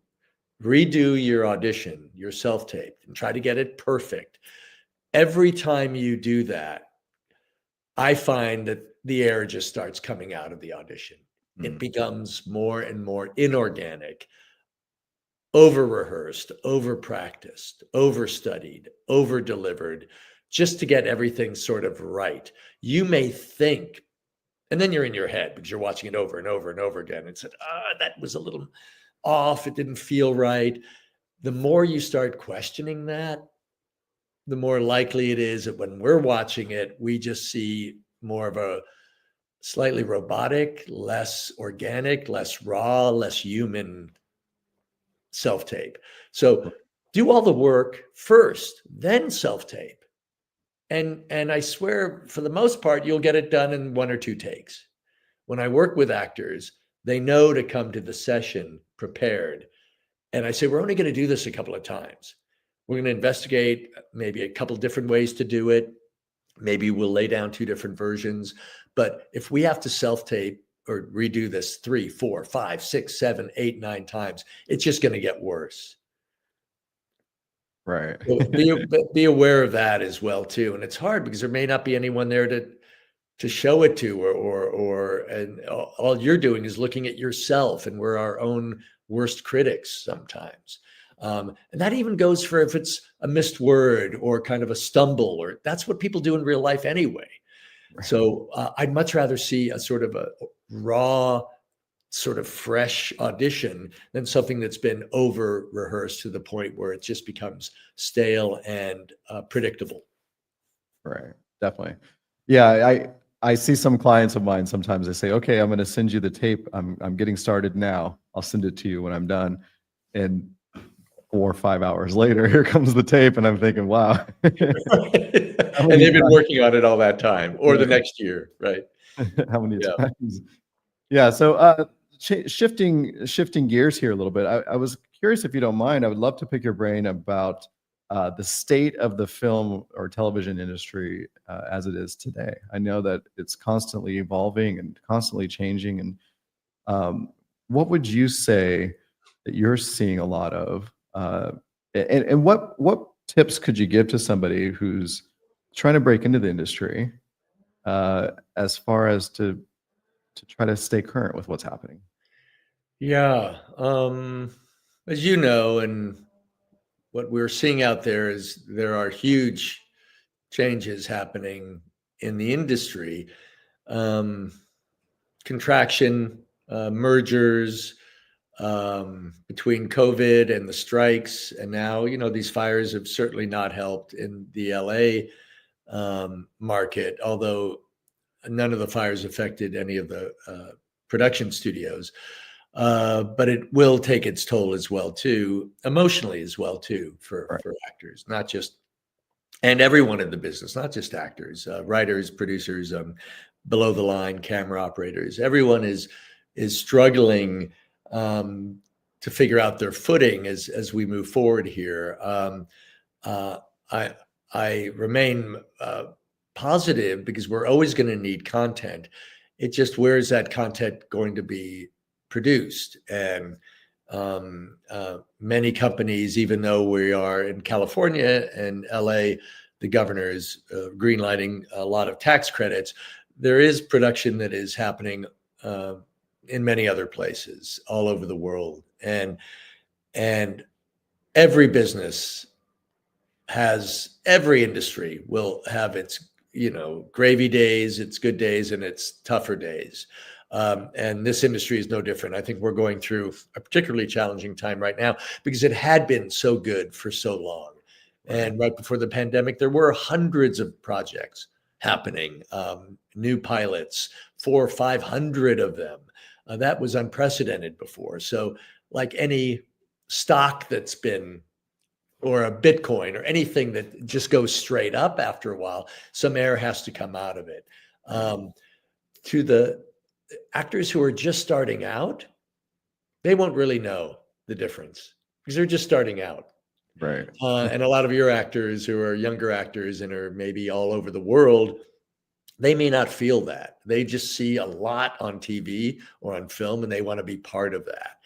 redo your audition, your self-tape, and try to get it perfect, every time you do that, I find that the air just starts coming out of the audition. It becomes more and more inorganic, over rehearsed, over practiced, over studied, over delivered, just to get everything sort of right. You may think, and then you're in your head because you're watching it over and over and over again and said, that was a little off. It didn't feel right. The more you start questioning that, the more likely it is that when we're watching it, we just see more of a slightly robotic, less organic, less raw, less human self-tape. So do all the work first, then self-tape. And I swear, for the most part, you'll get it done in 1 or 2 takes. When I work with actors, they know to come to the session prepared. And I say, we're only going to do this a couple of times. We're going to investigate maybe a couple different ways to do it. Maybe we'll lay down 2 different versions. But if we have to self-tape or redo this 3, 4, 5, 6, 7, 8, 9 times, it's just going to get worse. Right. So be aware of that as well too. And it's hard because there may not be anyone there to show it to, and all you're doing is looking at yourself, and we're our own worst critics sometimes. And that even goes for if it's a missed word or kind of a stumble, or that's what people do in real life anyway. Right. So I'd much rather see a sort of a raw, sort of fresh audition than something that's been over rehearsed to the point where it just becomes stale and predictable. Right. Definitely. Yeah. I see some clients of mine. Sometimes they say, okay, I'm going to send you the tape. I'm getting started now. I'll send it to you when I'm done. And 4 or 5 hours later, here comes the tape. And I'm thinking, wow. And they've been working on it all that time, or the next year. Right. How many times? Yeah. So shifting gears here a little bit. I was curious, if you don't mind, I would love to pick your brain about the state of the film or television industry as it is today. I know that it's constantly evolving and constantly changing. And what would you say that you're seeing a lot of? And what tips could you give to somebody who's trying to break into the industry as far as to try to stay current with what's happening? Yeah. As you know, and what we're seeing out there is there are huge changes happening in the industry. Contraction, mergers, between COVID and the strikes. And now, these fires have certainly not helped in the LA market, although none of the fires affected any of the production studios. But it will take its toll as well, too, emotionally as well, too, for actors, not just, and everyone in the business, not just actors, writers, producers, below the line camera operators. Everyone is struggling to figure out their footing as we move forward here. I remain positive because we're always going to need content. It just, where is that content going to be produced? And many companies, even though we are in California and LA, the governor is greenlighting a lot of tax credits. There is production that is happening in many other places all over the world. And every business every industry will have its, gravy days, its good days, and its tougher days. And this industry is no different. I think we're going through a particularly challenging time right now because it had been so good for so long. And right before the pandemic, there were hundreds of projects happening, new pilots, 400 or 500 of them. That was unprecedented before. So like any stock that's been, or a Bitcoin or anything that just goes straight up after a while, some air has to come out of it. To the actors who are just starting out, they won't really know the difference because they're just starting out. Right. And a lot of your actors who are younger actors and are maybe all over the world, they may not feel that. They just see a lot on TV or on film and they want to be part of that.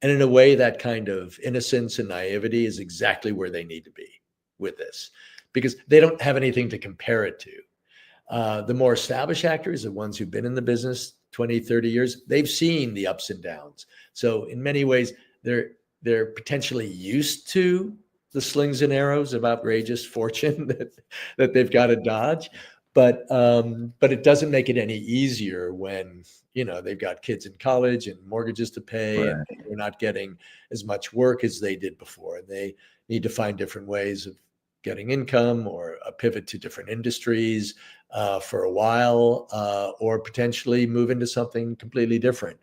And in a way, that kind of innocence and naivety is exactly where they need to be with this because they don't have anything to compare it to. The more established actors, the ones who've been in the business 20, 30 years, they've seen the ups and downs. So in many ways, they're potentially used to the slings and arrows of outrageous fortune that they've got to dodge. But it doesn't make it any easier when, they've got kids in college and mortgages to pay, and Right. they're not getting as much work as they did before. And they need to find different ways of getting income, or a pivot to different industries for a while, or potentially move into something completely different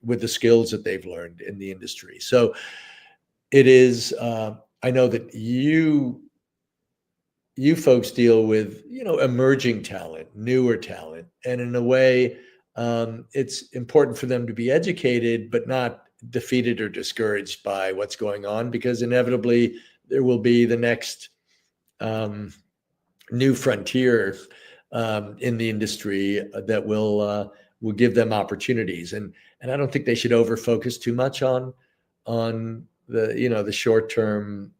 with the skills that they've learned in the industry. So it is, I know that you folks deal with, emerging talent, newer talent. And in a way, it's important for them to be educated, but not defeated or discouraged by what's going on, because inevitably there will be the next new frontier in the industry that will give them opportunities. And I don't think they should over focus too much on the short term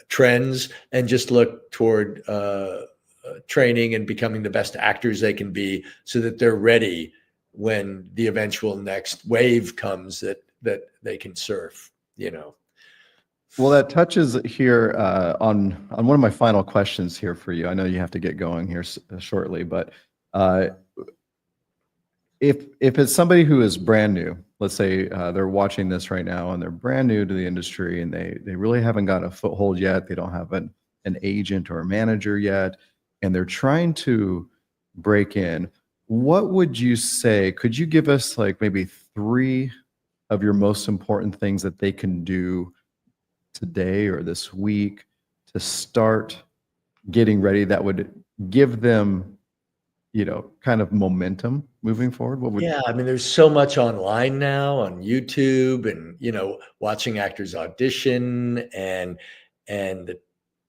trends, and just look toward training and becoming the best actors they can be, so that they're ready when the eventual next wave comes that they can surf. Well, that touches here on one of my final questions here for you. I know you have to get going here shortly, but if it's somebody who is brand new, let's say they're watching this right now and they're brand new to the industry, and they really haven't got a foothold yet. They don't have an agent or a manager yet, and they're trying to break in. What would you say? Could you give us like maybe 3 of your most important things that they can do today or this week to start getting ready, that would give them, kind of momentum moving forward? Yeah, I mean, there's so much online now on YouTube, and watching actors audition, and the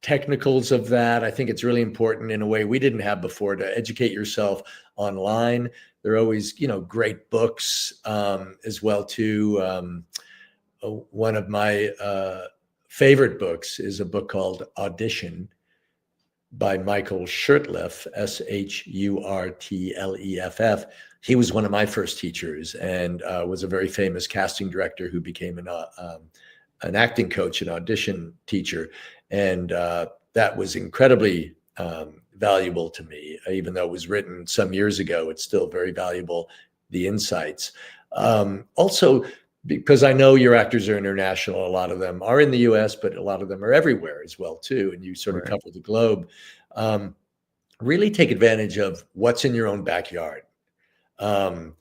technicals of that. I think it's really important in a way we didn't have before, to educate yourself online. There are always, great books as well too. One of my favorite books is a book called Audition by Michael Shurtleff, Shurtleff. He was one of my first teachers, and was a very famous casting director who became an acting coach and audition teacher. And that was incredibly valuable to me. Even though it was written some years ago, it's still very valuable, the insights. Also, because I know your actors are international, a lot of them are in the US, but a lot of them are everywhere as well too. And you sort of cover the globe. Really take advantage of what's in your own backyard. In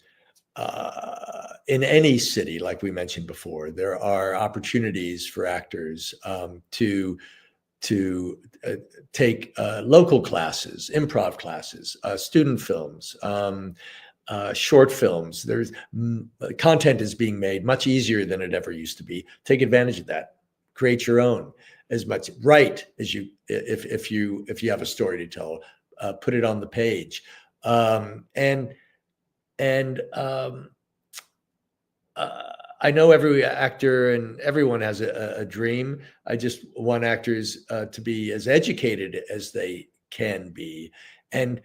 any city, like we mentioned before, there are opportunities for actors to take local classes, improv classes, student films, short films. There's content is being made much easier than it ever used to be. Take advantage of that. Create your own as much. Write as you, if you have a story to tell, put it on the page. I know every actor and everyone has a dream. I just want actors to be as educated as they can be, and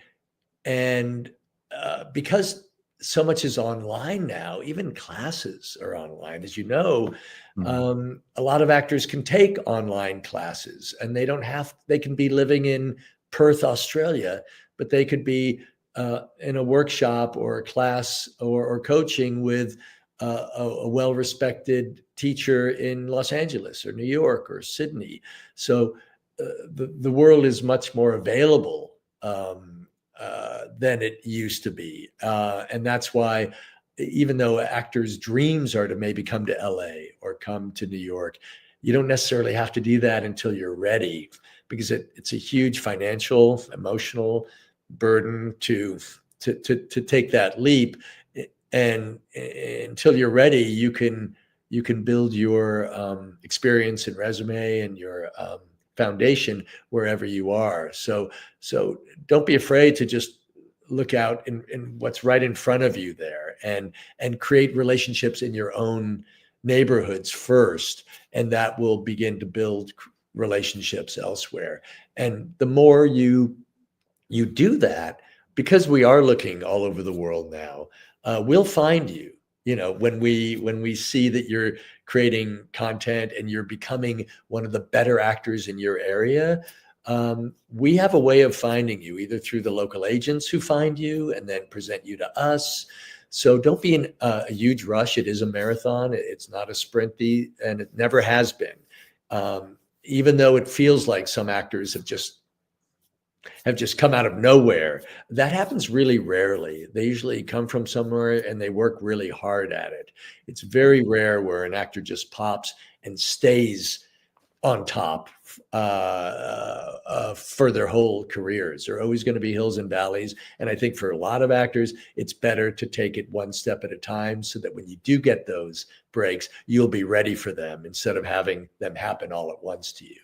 because so much is online now, even classes are online, as you know. A lot of actors can take online classes, and they can be living in Perth, Australia, but they could be in a workshop or a class or coaching with a well-respected teacher in Los Angeles or New York or Sydney. So the world is much more available than it used to be. And that's why, even though actors' dreams are to maybe come to LA or come to New York, you don't necessarily have to do that until you're ready, because it's a huge financial, emotional burden to take that leap. And until you're ready, you can build your experience and resume and your foundation wherever you are. So don't be afraid to just look out in what's right in front of you there, and create relationships in your own neighborhoods first, and that will begin to build relationships elsewhere. And the more you do that, because we are looking all over the world now, we'll find you. when we see that you're creating content and you're becoming one of the better actors in your area, we have a way of finding you, either through the local agents who find you and then present you to us. So don't be in a huge rush. It is a marathon. It's not a sprint, and it never has been. Even though it feels like some actors have just come out of nowhere, that happens really rarely. They usually come from somewhere and they work really hard at it. It's very rare where an actor just pops and stays on top for their whole careers. There are always going to be hills and valleys. And I think for a lot of actors, it's better to take it one step at a time so that when you do get those breaks, you'll be ready for them instead of having them happen all at once to you.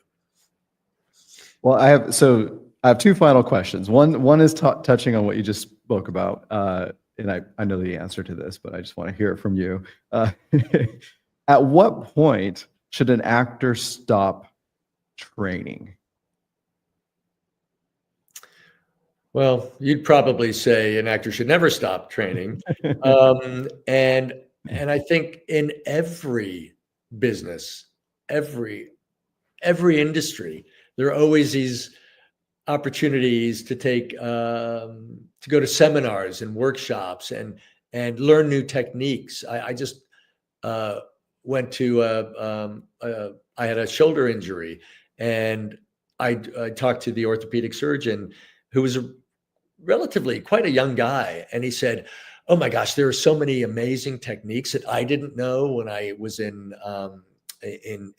Well, I have two final questions. One is touching on what you just spoke about, and I know the answer to this, but I just want to hear it from you. At what point should an actor stop training? Well, you'd probably say an actor should never stop training. And I think in every business, every industry, there are always these opportunities to to go to seminars and workshops and learn new techniques. I just went to I had a shoulder injury, and I talked to the orthopedic surgeon, who was relatively quite a young guy, and he said, "Oh my gosh, there are so many amazing techniques that I didn't know when I was in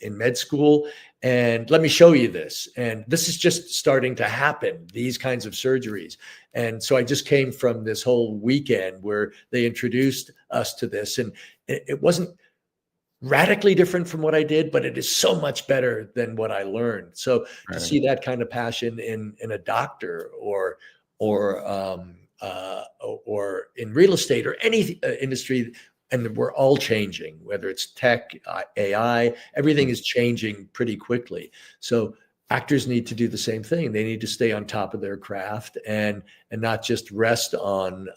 med school, and let me show you this. And this is just starting to happen, these kinds of surgeries." And so I just came from this whole weekend where they introduced us to this, and it wasn't radically different from what I did, but it is so much better than what I learned. So to see that kind of passion in a doctor or in real estate or any industry, and we're all changing, whether it's tech, AI, everything is changing pretty quickly. So actors need to do the same thing. They need to stay on top of their craft and not just rest on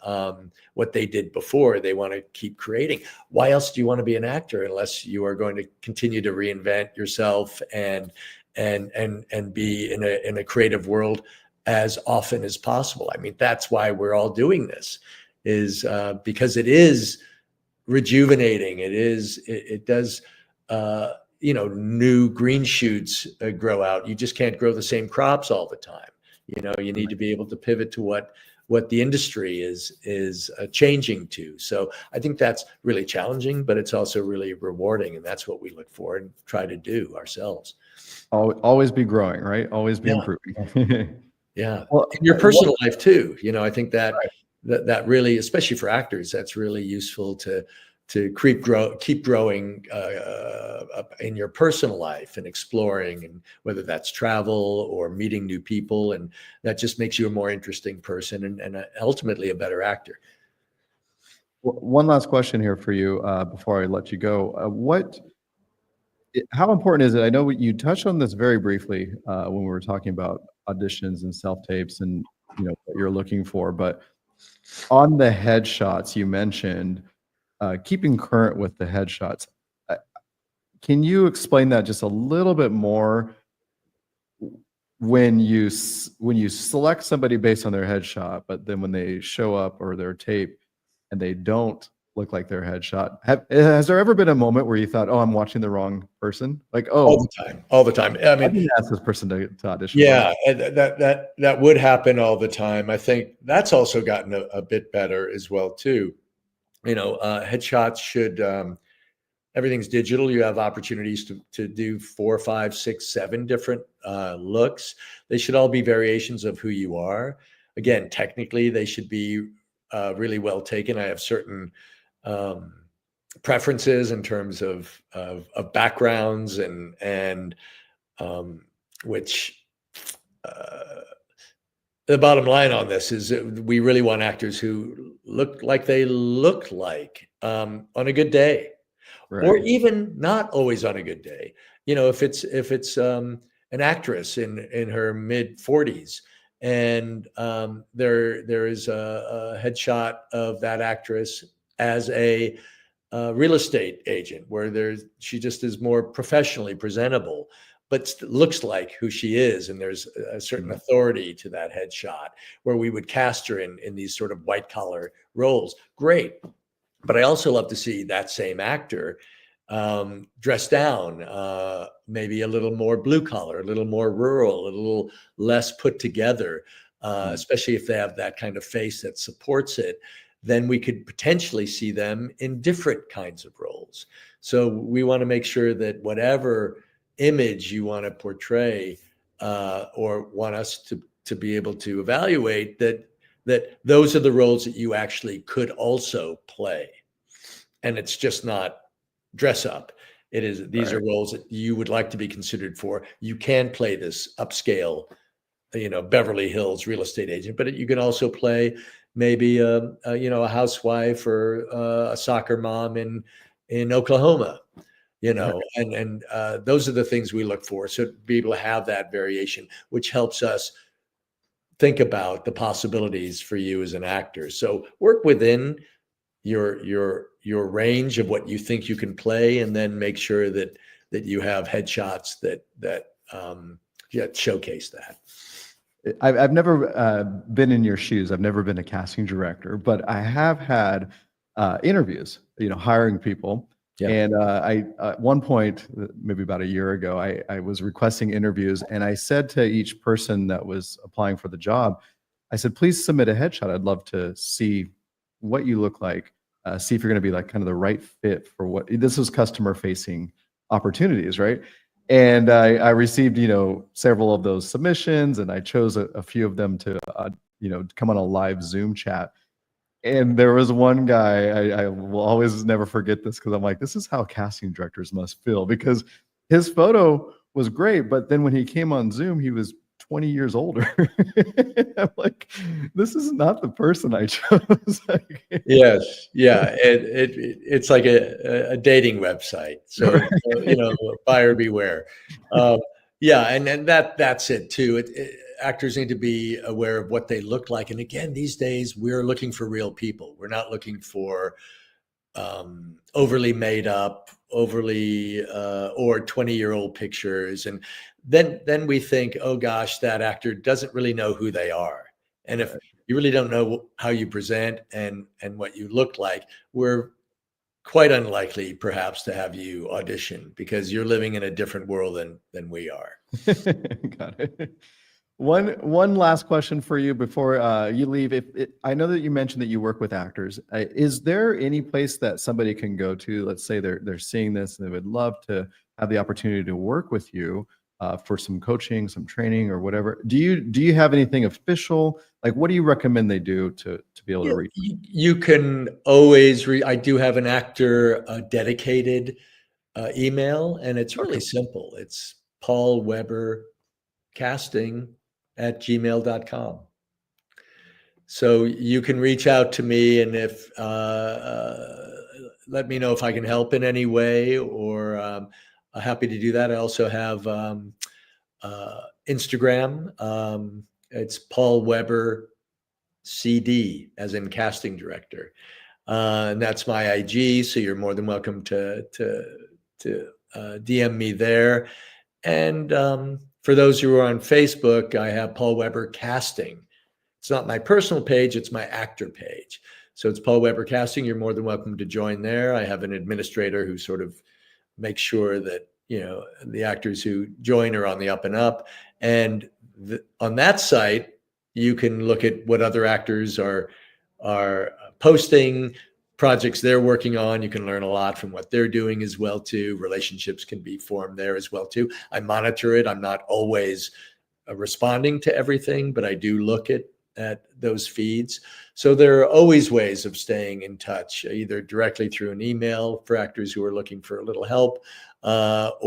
what they did before. They want to keep creating. Why else do you want to be an actor unless you are going to continue to reinvent yourself and be in a creative world as often as possible? I mean, that's why we're all doing this, is because it is rejuvenating. It does new green shoots grow out. You just can't grow the same crops all the time. You need to be able to pivot to what the industry is changing to. So I think that's really challenging, but it's also really rewarding, and that's what we look for and try to do ourselves. Always be growing, right? Always be improving. Yeah. Well, in your personal life too, I think that that really, especially for actors, that's really useful to keep growing in your personal life and exploring, and whether that's travel or meeting new people, and that just makes you a more interesting person and ultimately a better actor. One last question here for you before I let you go. How important is it? I know you touched on this very briefly when we were talking about auditions and self-tapes and what you're looking for, but on the headshots you mentioned keeping current with the headshots. Can you explain that just a little bit more? When you select somebody based on their headshot, but then when they show up or their tape and they don't look like their headshot, has there ever been a moment where you thought, "Oh, I'm watching the wrong person"? Like, "Oh, all the time. I mean, I didn't ask this person to audition." Yeah, that would happen all the time. I think that's also gotten a bit better as well too. Headshots should everything's digital. You have opportunities to do 4, 5, 6, 7 different looks. They should all be variations of who you are. Again, technically, they should be really well taken. I have certain preferences in terms of backgrounds and which the bottom line on this is that we really want actors who look like they look like on a good day, Right. or even not always on a good day. If it's an actress in her mid 40s and there is a headshot of that actress as a real estate agent, where she just is more professionally presentable, but looks like who she is, and there's a certain authority to that headshot, where we would cast her in these sort of white collar roles. Great. But I also love to see that same actor dressed down, maybe a little more blue collar, a little more rural, a little less put together, especially if they have that kind of face that supports it. Then we could potentially see them in different kinds of roles. So we want to make sure that whatever image you want to portray or want us to be able to evaluate, that those are the roles that you actually could also play. And it's just not dress up. It is, these are roles that you would like to be considered for. You can play this upscale, Beverly Hills real estate agent, but you can also play maybe a housewife or a soccer mom in Oklahoma, and those are the things we look for. So to be able to have that variation, which helps us think about the possibilities for you as an actor. So work within your range of what you think you can play, and then make sure that you have headshots that showcase that. I've never been in your shoes. I've never been a casting director, but I have had interviews, hiring people. Yeah. And I, at one point, maybe about a year ago, I was requesting interviews, and I said to each person that was applying for the job, I said, please submit a headshot. I'd love to see what you look like, see if you're going to be like kind of the right fit for what this was, customer facing opportunities, right? And I received, several of those submissions, and I chose a few of them to, come on a live Zoom chat. And there was one guy, I will always never forget this, because I'm like, this is how casting directors must feel, because his photo was great, but then when he came on Zoom, he was 20 years older. I'm like, this is not the person I chose. Yes. Yeah. It's like a dating website. So, buyer beware. Yeah. And that's it too. Actors need to be aware of what they look like. And again, these days we're looking for real people. We're not looking for overly made up, overly or 20-year-old pictures. And then we think, oh gosh, that actor doesn't really know who they are. And if you really don't know how you present and what you look like, we're quite unlikely perhaps to have you audition, because you're living in a different world than we are. Got it. One last question for you before you leave. I know that you mentioned that you work with actors. Is there any place that somebody can go to? Let's say they're seeing this and they would love to have the opportunity to work with you for some coaching, some training, or whatever. Do you have anything official? Like, what do you recommend they do to be able to reach? You can always I do have an actor dedicated email, and it's really simple. It's Paul Weber casting@gmail.com. So you can reach out to me, and if let me know if I can help in any way, or I'm happy to do that. I also have Instagram. It's Paul Weber CD, as in casting director, and that's my IG. So you're more than welcome to DM me there. And for those who are on Facebook, I have Paul Weber Casting. It's not my personal page, it's my actor page. So it's Paul Weber Casting. You're more than welcome to join there. I have an administrator who sort of makes sure that, the actors who join are on the up and up. And on that site, you can look at what other actors are posting, projects they're working on. You can learn a lot from what they're doing as well too. Relationships can be formed there as well too. I monitor it. I'm not always responding to everything, but I do look at those feeds. So there are always ways of staying in touch, either directly through an email for actors who are looking for a little help, or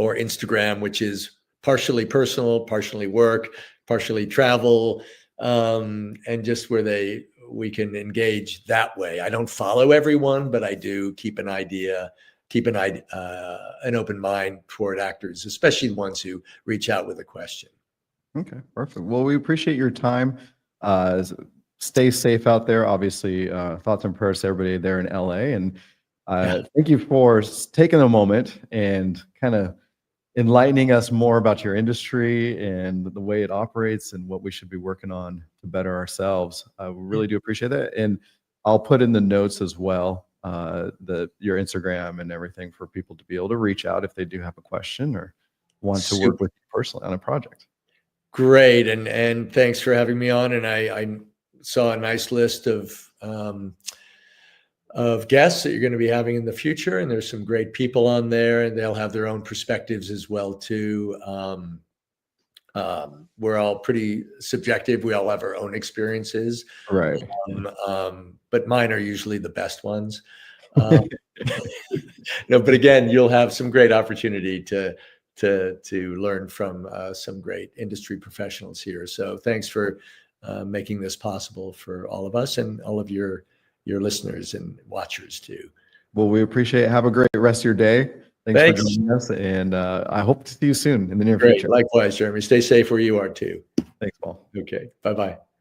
Instagram, which is partially personal, partially work, partially travel, and just where we can engage that way. I don't follow everyone, but I do keep an open mind toward actors, especially the ones who reach out with a question. Okay, perfect. Well, we appreciate your time. stay safe out there. Obviously, thoughts and prayers to everybody there in LA. And thank you for taking a moment and kind of enlightening us more about your industry and the way it operates and what we should be working on to better ourselves. We really do appreciate that. And I'll put in the notes as well, your Instagram and everything for people to be able to reach out if they do have a question or want to work with you personally on a project. Great. And thanks for having me on. And I saw a nice list of guests that you're going to be having in the future. And there's some great people on there, and they'll have their own perspectives as well too. We're all pretty subjective. We all have our own experiences. Right. But mine are usually the best ones. No, but again, you'll have some great opportunity to learn from some great industry professionals here. So thanks for making this possible for all of us and all of your listeners and watchers too. Well, we appreciate it. Have a great rest of your day. Thanks for joining us. And I hope to see you soon in the near future. Likewise, Jeremy. Stay safe where you are too. Thanks, Paul. Okay. Bye-bye.